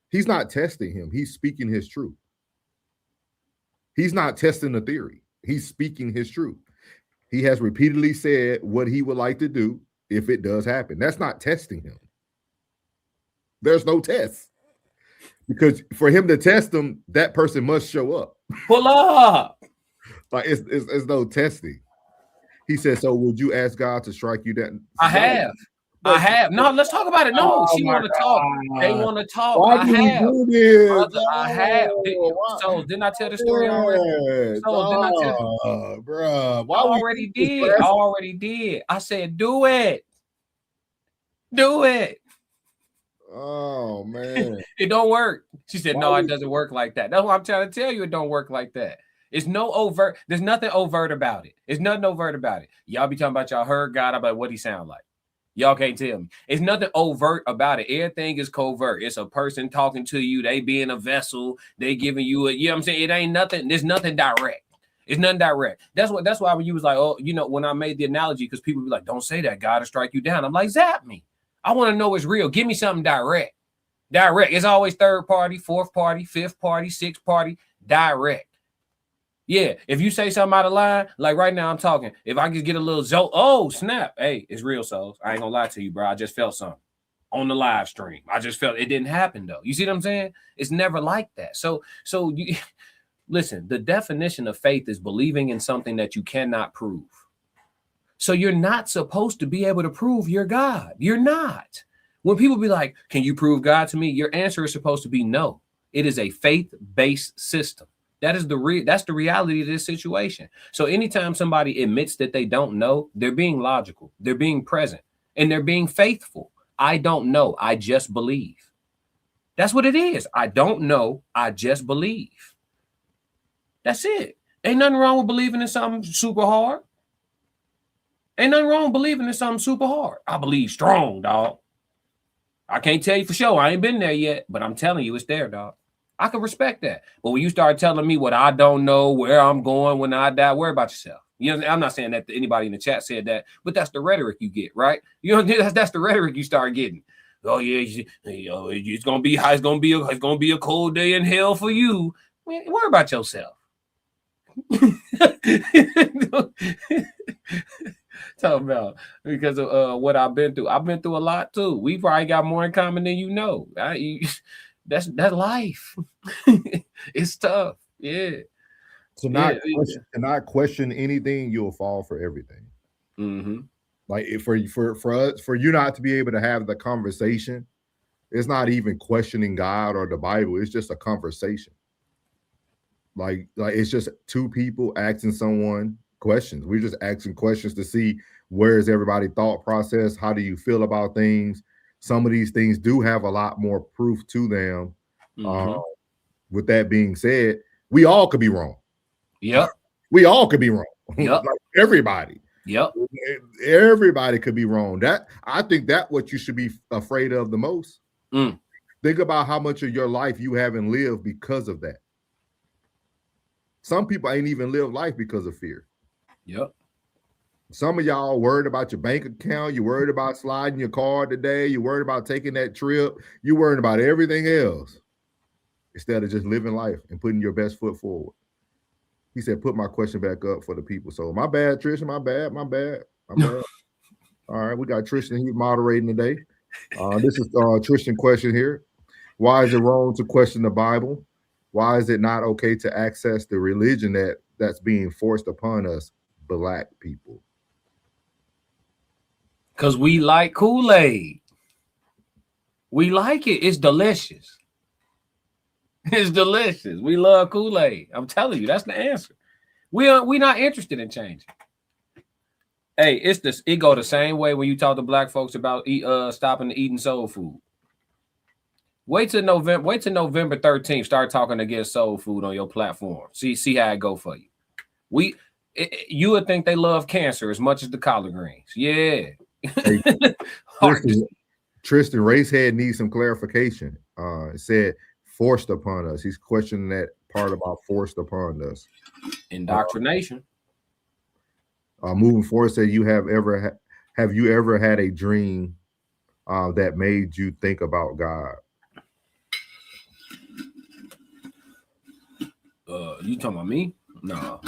He's not testing him. He's speaking his truth. He's not testing the theory. He's speaking his truth. He has repeatedly said what he would like to do if it does happen. That's not testing him. There's no test. Because for him to test them, that person must show up. Pull up. Like it's no testing. He said, so would you ask God to strike you down? I have. No, let's talk about it. No, she want to talk. They want to talk. Why do you do this? Brother, I have. So didn't I tell the story already? Bro, I already did. I said, do it. Oh man, it don't work. She said, no, it doesn't work like that. That's what I'm trying to tell you. It don't work like that. It's no overt. There's nothing overt about it. It's nothing overt about it. Y'all be talking about y'all heard God about what he sound like. Y'all can't tell me. It's nothing overt about it. Everything is covert. It's a person talking to you. They being a vessel. They giving you a, you know what I'm saying? It ain't nothing. There's nothing direct. It's nothing direct. That's why when you was like, oh, you know, when I made the analogy, because people be like, don't say that, God will strike you down. I'm like, zap me. I want to know it's real. Give me something direct. It's always third party, fourth party, fifth party, sixth party, direct. Yeah, if you say something out of line, like right now I'm talking, if I just get a little jolt, oh, snap. Hey, it's real, souls. I ain't gonna lie to you, bro. I just felt something on the live stream. I just felt it didn't happen, though. You see what I'm saying? It's never like that. So Listen, the definition of faith is believing in something that you cannot prove. So you're not supposed to be able to prove you're God. You're not. When people be like, can you prove God to me? Your answer is supposed to be no. It is a faith-based system. That's the reality of this situation. So anytime somebody admits that they don't know, they're being logical, they're being present, and they're being faithful. I don't know. I just believe. That's what it is. I don't know. I just believe. That's it. Ain't nothing wrong with believing in something super hard. Ain't nothing wrong with believing in something super hard. I believe strong, dog. I can't tell you for sure. I ain't been there yet, but I'm telling you it's there, dog. I can respect that. But when you start telling me what I don't know, where I'm going when I die, worry about yourself. You know, I'm not saying that anybody in the chat said that, but that's the rhetoric you get, right? You know, that's the rhetoric you start getting. Oh yeah, it's gonna be a cold day in hell for you. Man, worry about yourself. Talking about because of what I've been through. I've been through a lot too. We probably got more in common than you know. That's life. It's tough. Yeah. So not question anything, you'll fall for everything. Mm-hmm. Like for you not to be able to have the conversation, it's not even questioning God or the Bible. It's just a conversation. Like it's just two people asking someone questions. We're just asking questions to see where is everybody thought process. How do you feel about things? Some of these things do have a lot more proof to them. Mm-hmm. With that being said, we all could be wrong. Yep. We all could be wrong. Yep. Like everybody. Yep. Everybody could be wrong. I think that's what you should be afraid of the most. Think about how much of your life you haven't lived because of that. Some people ain't even live life because of fear. Yep. Some of y'all worried about your bank account. You're worried about sliding your card today. You're worried about taking that trip. You're worried about everything else instead of just living life and putting your best foot forward. He said, put my question back up for the people. So my bad, Tristan, my bad. All right, we got Tristan. He's moderating today. This is Tristan question here. Why is it wrong to question the Bible? Why is it not okay to access the religion that's being forced upon us, Black people? Because we like Kool-Aid. We like it. It's delicious. It's delicious. We love Kool-Aid. I'm telling you, that's the answer. We're not interested in changing. Hey, it go the same way when you talk to Black folks about stopping eating soul food. Wait till November 13th. Start talking against soul food on your platform. See how it go for you. You would think they love cancer as much as the collard greens. Yeah. Hey, Tristan, Racehead needs some clarification. It said forced upon us. He's questioning that part about forced upon us. Indoctrination. Moving forward, said have you ever had a dream that made you think about God? You talking about me? No.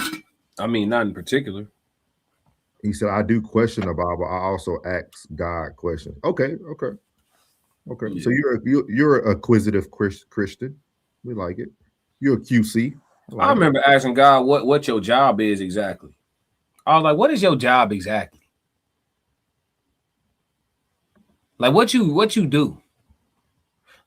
I mean, not in particular. He said, I do question the Bible. I also ask God questions. Okay. Yeah. So you're an acquisitive Christian. We like it. You're a QC. I remember asking God what your job is exactly. I was like, what is your job exactly? Like what you do?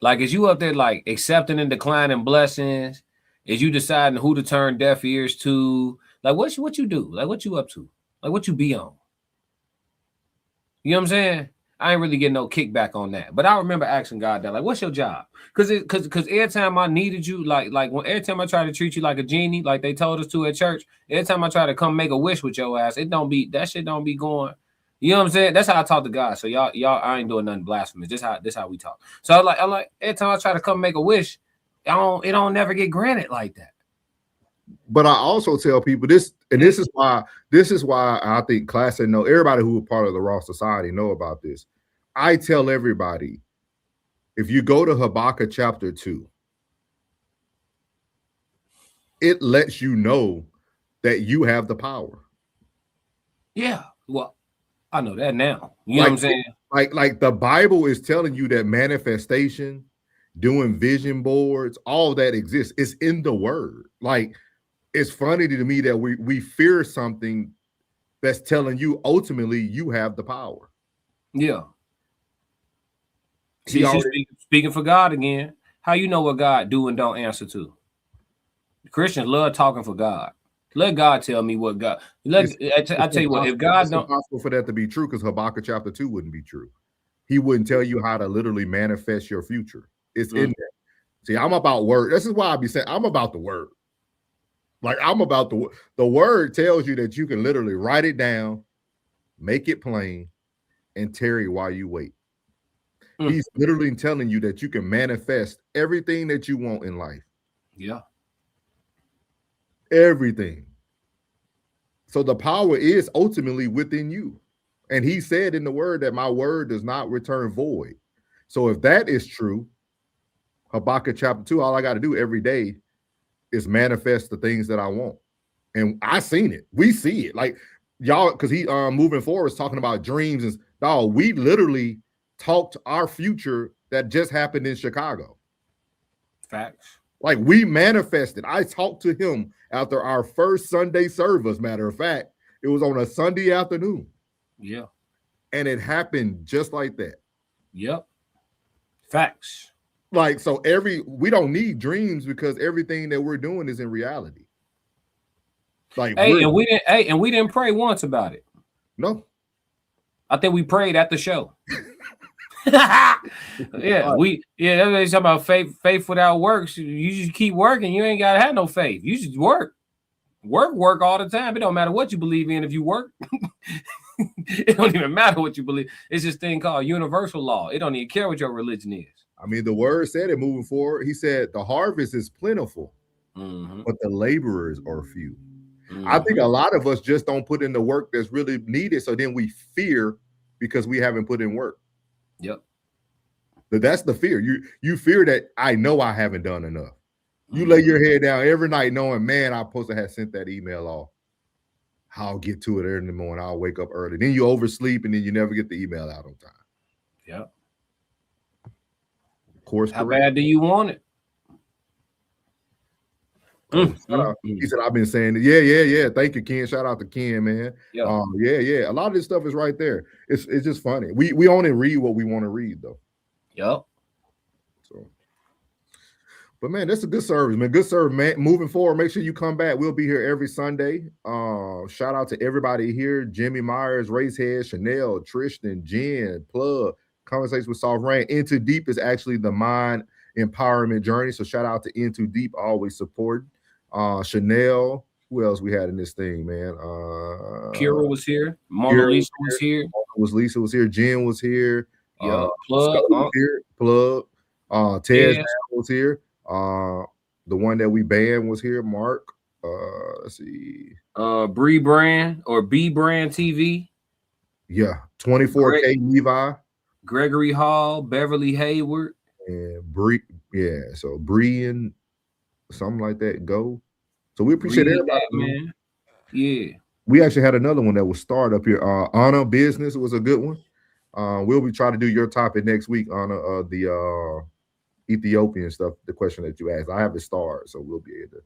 Like, is you up there like accepting and declining blessings? Is you deciding who to turn deaf ears to? Like what you do? Like what you up to? Like what you be on? You know what I'm saying? I ain't really getting no kickback on that. But I remember asking God that, like, what's your job? Because every time I needed you, every time I try to treat you like a genie, like they told us to at church, every time I try to come make a wish with your ass, that shit don't be going. You know what I'm saying? That's how I talk to God. So y'all, I ain't doing nothing blasphemous. This how we talk. So I like every time I try to come make a wish, it don't never get granted like that. But I also tell people this, and this is why I think class and know everybody who are part of the Raw Society know about this. I tell everybody, if you go to Habakkuk chapter 2, it lets you know that you have the power. Yeah, well, I know that now. You know what I'm saying? Like the Bible is telling you that manifestation, doing vision boards, all that exists. It's in the word. Like it's funny to me that we fear something that's telling you ultimately you have the power. Yeah. See, speaking for God again. How you know what God do and don't answer to? Christians love talking for God. Let God tell me what God. I tell you what, if God don't, it's impossible for that to be true because Habakkuk chapter 2 wouldn't be true. He wouldn't tell you how to literally manifest your future. It's in there. See, I'm about word. This is why I be saying I'm about the word. Like I'm about the word tells you that you can literally write it down, make it plain, and tarry while you wait. He's literally telling you that you can manifest everything that you want in life. Yeah. Everything. So the power is ultimately within you. And he said in the word that my word does not return void. So if that is true, Habakkuk chapter 2, all I got to do every day is manifest the things that I want. And I seen it. We see it. Like y'all, because he moving forward is talking about dreams and dog. We literally talked our future that just happened in Chicago. Facts. Like we manifested. I talked to him after our first Sunday service. Matter of fact, it was on a Sunday afternoon. Yeah. And it happened just like that. Yep. Facts. Like, so we don't need dreams because everything that we're doing is in reality. Like, and we didn't pray once about it. No. I think we prayed at the show. Everybody's talking about faith without works. You just keep working. You ain't gotta have no faith. You just work all the time. It don't matter what you believe in if you work. It don't even matter what you believe. It's this thing called universal law. It don't even care what your religion is. I mean, the word said it moving forward. He said the harvest is plentiful, but the laborers are few. I think a lot of us just don't put in the work that's really needed. So then we fear because we haven't put in work. Yep. But that's the fear. You fear that I know I haven't done enough. You lay your head down every night knowing, man, I'm supposed to have sent that email off. I'll get to it early in the morning. I'll wake up early. Then you oversleep and then you never get the email out on time. Yep. Course How bad do you want it? He said, I've been saying it. Yeah. Thank you, Ken. Shout out to Ken, man. Yeah. A lot of this stuff is right there. It's just funny. We only read what we want to read, though. Yep. So, but man, that's a good service, man. Good service, man. Moving forward, make sure you come back. We'll be here every Sunday. Shout out to everybody here: Jimmy Myers, Racehead, Chanel, Tristan, Jen, Plug, Conversation with Soft Rain. Into Deep is actually the mind empowerment journey. So shout out to Into Deep, always supporting. Chanel, who else we had in this thing, man? Kira was here. Mona Lisa was here. Lisa was here. Jen was here. Plug was here. Plug. Ted was here. The one that we banned was here. Mark. Let's see. Bree Brand or B Brand TV. Yeah, 24K Levi. Gregory Hall, Beverly Hayward, and Bree. Yeah, so Bree and something like that. Go. So we appreciate everybody, man. Yeah. We actually had another one that was started up here. Anna Business was a good one. We'll be trying to do your topic next week on the Ethiopian stuff, the question that you asked. I have it starred, so we'll be able to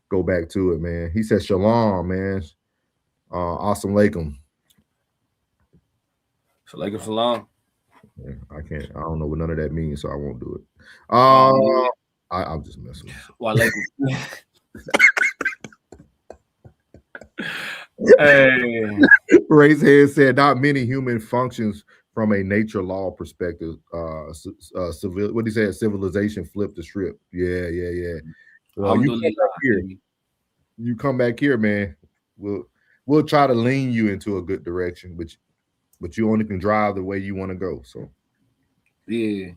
go back to it, man. He said, Shalom, man. Awesome Lakem. Shalom. Yeah, I don't know what none of that means, so I won't do it. I'm just messing with you. Hey. Ray's head said, not many human functions from a nature law perspective. What did he say? Civilization flipped the script. Yeah. Well, you come back here, man. We'll try to lean you into a good direction, but you only can drive the way you want to go. So yeah.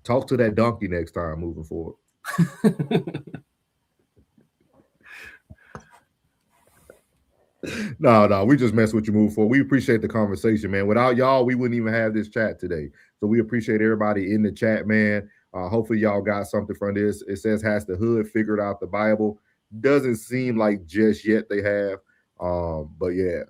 Talk to that donkey next time moving forward. No, we just mess with you moving forward. We appreciate the conversation, man. Without y'all, we wouldn't even have this chat today. So we appreciate everybody in the chat, man. Hopefully y'all got something from this. It says, has the hood figured out the Bible? Doesn't seem like just yet they have. But yeah.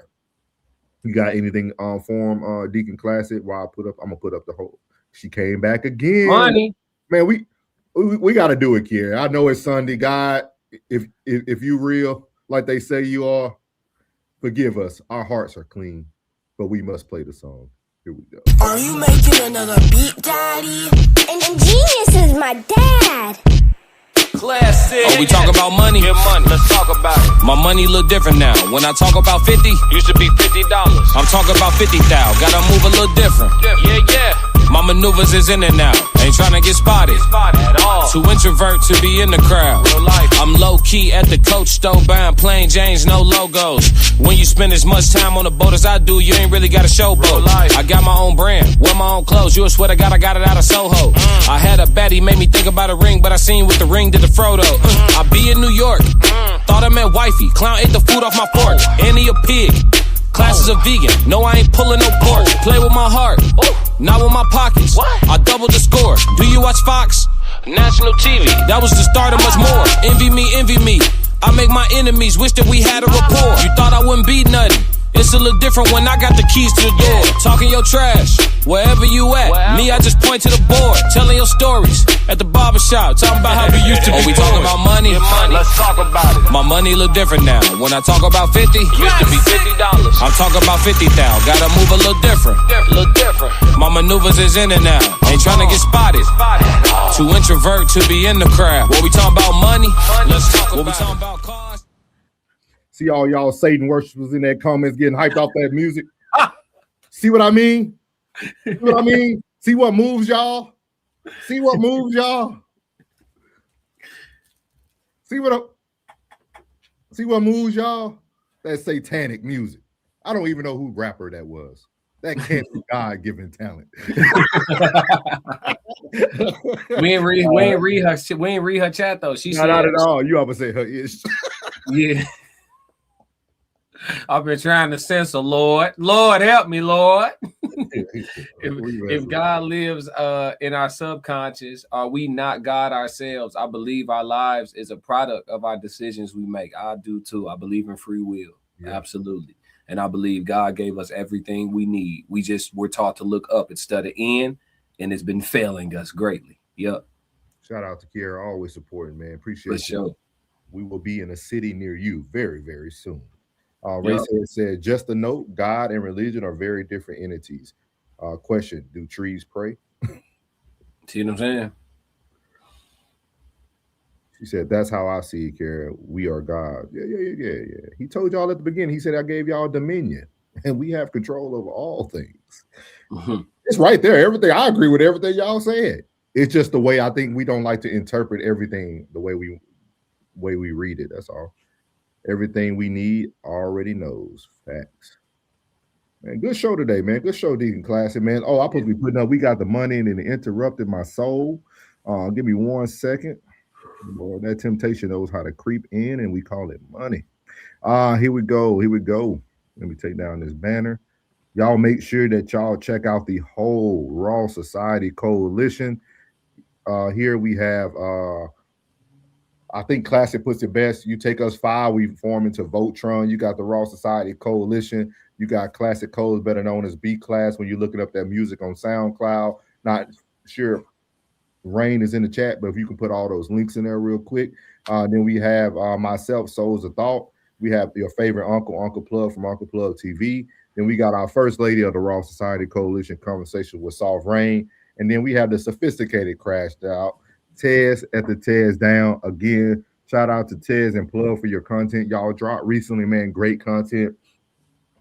You got anything for him, Deacon Classic? While I'm gonna put up the whole. She came back again. Money. Man, we got to do it, Kier. I know it's Sunday. God, if you real like they say you are, forgive us. Our hearts are clean, but we must play the song. Here we go. Are you making another beat, Daddy? And Genius is my dad. Classic. Oh, we talk about money? Get money. Let's talk about it. My money look different now. When I talk about 50, Used to be $50. I'm talking about 50,000. Gotta move a little different. Yeah. My maneuvers is in and out. Ain't trying to get spotted. At all. Too introvert to be in the crowd. Real life. I'm low key at the coach store buying plain Janes, no logos. When you spend as much time on the boat as I do, you ain't really got a showboat. life. I got my own brand, wear my own clothes. You a swear to God I got it out of Soho. I had a baddie, made me think about a ring, but I seen with the ring did the Frodo. I be in New York, thought I meant wifey. Clown ate the food off my fork, and he a pig. Classes a vegan, no I ain't pulling no pork. Play with my heart, not with my pockets. I doubled the score. Do you watch Fox? National TV. That was the start of much more. Envy me. I make my enemies wish that we had a rapport. You thought I wouldn't be nothing. It's a little different when I got the keys to the door. Talking your trash, wherever you at. Me, I just point to the board, telling your stories. At the barbershop, talking about how we used to be. Oh, we talking about money? Let's talk about it. My money look different now. When I talk about 50, Used to be $50. I'm talking about 50,000. Gotta move a little different. My maneuvers is in and out. Ain't trying to get spotted. Too introvert to be in the crowd. What we talking about money? Let's talk about. What we talking about cars? See all y'all Satan worshipers in that comments getting hyped off that music. See what I mean? See what I mean? See what moves y'all? See what moves y'all? See what moves y'all? That satanic music. I don't even know who rapper that was. That can't be God-given talent. We ain't read her chat though. She said, not at all. You always say her ish. Yeah. I've been trying to censor, Lord. Lord, help me, Lord. If God lives in our subconscious, are we not God ourselves? I believe our lives is a product of our decisions we make. I do too. I believe in free will. Yeah. Absolutely. And I believe God gave us everything we need. We're taught to look up instead of in, and it's been failing us greatly. Yep. Shout out to Kiara, always supporting, man. Appreciate it. Sure. We will be in a city near you very, very soon. Ray said, just a note, God and religion are very different entities. Question, do trees pray? See what I'm saying? She said, that's how I see it, Kara. We are God. Yeah. He told y'all at the beginning, he said, I gave y'all dominion, and we have control over all things. Mm-hmm. It's right there. Everything. I agree with everything y'all said. It's just the way I think we don't like to interpret everything the way we read it. That's all. Everything we need already knows. Facts. Man, good show today, man. Good show, Deacon Classic, man. Oh, I'm supposed to be putting up. We got the money and it interrupted my soul. Give me 1 second. Boy, that temptation knows how to creep in, and we call it money. Here we go. Let me take down this banner. Y'all make sure that y'all check out the whole Raw Society Coalition. Here we have I think Classic puts it best. You take us 5, we form into Voltron. You got the Raw Society Coalition. You got Classic Codes, better known as B Class, when you're looking up that music on SoundCloud. Not sure Rain is in the chat, but if you can put all those links in there real quick. Then we have myself, Souls of Thought. We have your favorite Uncle Plug from Uncle Plug TV. Then we got our first lady of the Raw Society Coalition, Conversation with Soft Rain. And then we have the sophisticated Crashed Out. Tez at the Tez Down. Again, shout out to Tez and Plug for your content y'all dropped recently, man. Great content.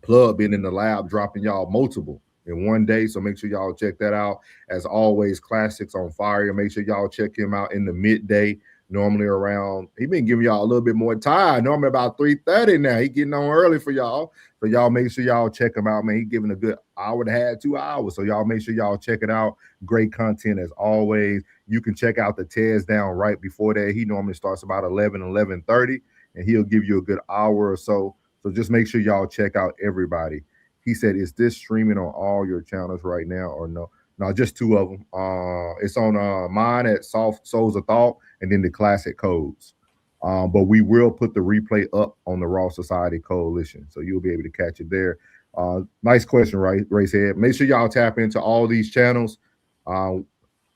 Plug been in the lab dropping y'all multiple in one day, so make sure y'all check that out. As always, Classics on Fire. Make sure y'all check him out in the midday. Normally around, he been giving y'all a little bit more time. Normally about 3:30 now. He getting on early for y'all. So y'all make sure y'all check him out, man. He giving a good hour and a half, 2 hours. So y'all make sure y'all check it out. Great content as always. You can check out the Tez Down right before that. He normally starts about 11:30, and he'll give you a good hour or so. So just make sure y'all check out everybody. He said, is this streaming on all your channels right now or no? No, just 2 of them. It's on mine at Soft Souls of Thought, and then the Classic Codes. But we will put the replay up on the Raw Society Coalition, so you'll be able to catch it there. Nice question, right, Racehead. Make sure y'all tap into all these channels.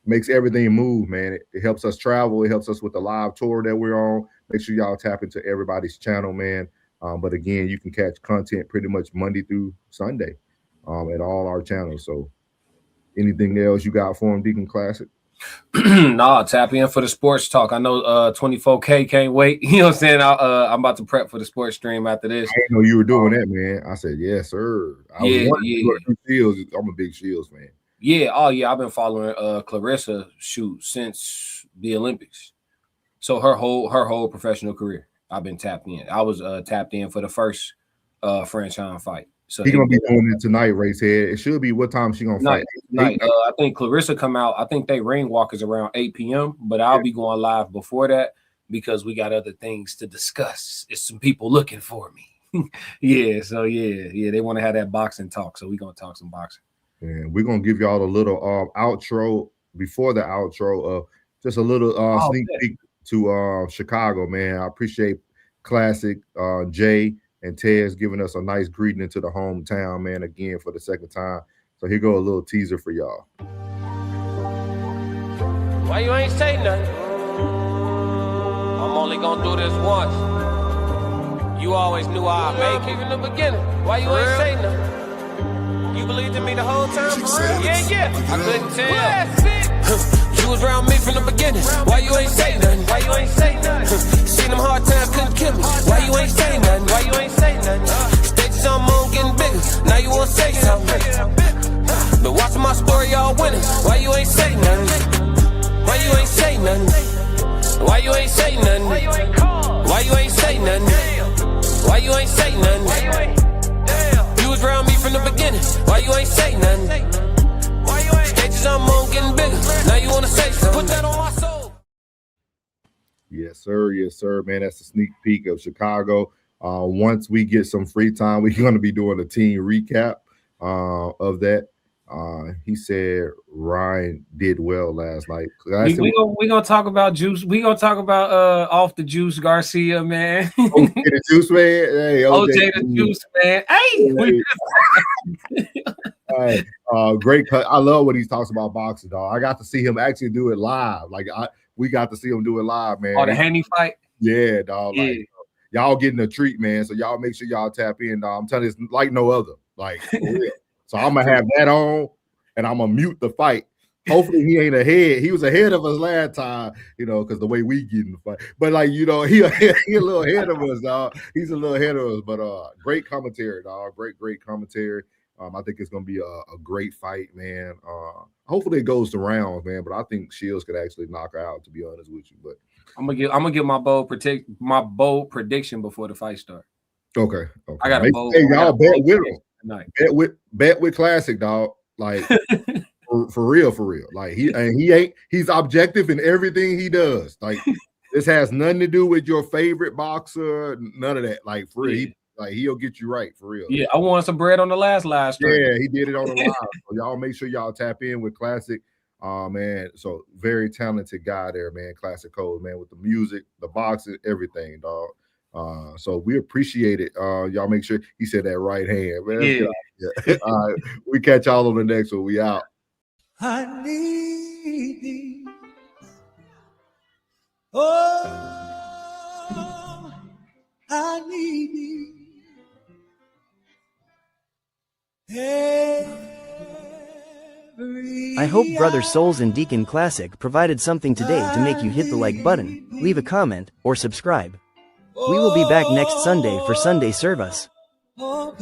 Makes everything move, man. It helps us travel. It helps us with the live tour that we're on. Make sure y'all tap into everybody's channel, man. But again, you can catch content pretty much Monday through Sunday at all our channels. So anything else you got for him, Deacon Classic? Nah, tap in for the sports talk. I know 24K can't wait. You know what I'm saying? I'm about to prep for the sports stream after this. I didn't know you were doing that, man. I said, yes, sir. Yeah. Shields. I'm a big Shields fan. Yeah. Oh, yeah. I've been following Clarissa shoot since the Olympics. So her whole professional career, I've been tapped in. I was tapped in for the first franchise fight. So he's gonna be doing it tonight, Racehead. It should be what time she gonna fight? Tonight. I think Clarissa come out. I think they ring walk is around 8 p.m. But I'll be going live before that because we got other things to discuss. It's some people looking for me. Yeah. So yeah. They want to have that boxing talk. So we're gonna talk some boxing. And we're gonna give y'all a little outro before the outro. Just a little sneak peek to Chicago, man. I appreciate Classic, Jay and Tez giving us a nice greeting into the hometown, man, again for the second time. So here go a little teaser for y'all. Why you ain't say nothing? I'm only gonna do this once. You always knew I'd make it in the beginning. Why you ain't say nothing? You believed in me the whole time? For real? Yeah. I couldn't tell. You was around me from the beginning. Why you ain't say nothing? Why you ain't say nothing? Seen them hard times, couldn't kill me. Why you ain't say nothing? Why you ain't say nothing? Stages on moon getting bigger. Now you wanna say something. But watching my story, y'all winning. Why you ain't say nothing? Why you ain't say nothing? Why you ain't say nothing? Why you ain't say nothing? Why you ain't say nothing? You was around me from the beginning. Why you ain't say nothing? Stages on moon getting bigger. Now you wanna say something. Put that on my soul. Yes, sir, man. That's a sneak peek of Chicago. Once we get some free time, we're gonna be doing a team recap of that. He said Ryan did well last night. We gonna talk about Juice. We gonna talk about off the Juice Garcia, man. OJ the Juice man. Hey, OJ the Juice man. Hey. Great cut. I love when he talks about boxing, dog. I got to see him actually do it live. We got to see him do it live, man. Oh, the handy fight. Yeah, dog. Yeah. Like, y'all getting a treat, man. So y'all make sure y'all tap in, dog. I'm telling you, it's like no other. Like, for real. So I'm gonna have that on, and I'm gonna mute the fight. Hopefully he ain't ahead. He was ahead of us last time, because the way we get in the fight. But he a little ahead of us, dog. He's a little ahead of us. But great commentary, dog. Great commentary. I think it's gonna be a great fight, man. Hopefully it goes to rounds, man. But I think Shields could actually knock her out, to be honest with you. But I'm gonna give my bold prediction before the fight starts. Okay. I got a bold. Hey, y'all bet with him. Bet with Classic, dog. Like for real. Like he's objective in everything he does. Like this has nothing to do with your favorite boxer. None of that. Like for real. He'll get you right for real. Yeah, I won some bread on the last live stream. Yeah, he did it on the live. So y'all make sure y'all tap in with Classic. Man, so very talented guy there, man. Classic Code, man, with the music, the boxing, everything, dog. So we appreciate it. Y'all make sure he said that right hand, man. Yeah. All right, we catch y'all on the next one. We out. I need thee. Oh, I need thee. I hope Brother Souls and Deacon Classic provided something today to make you hit the like button, leave a comment, or subscribe. We will be back next Sunday for Sunday service. Oh,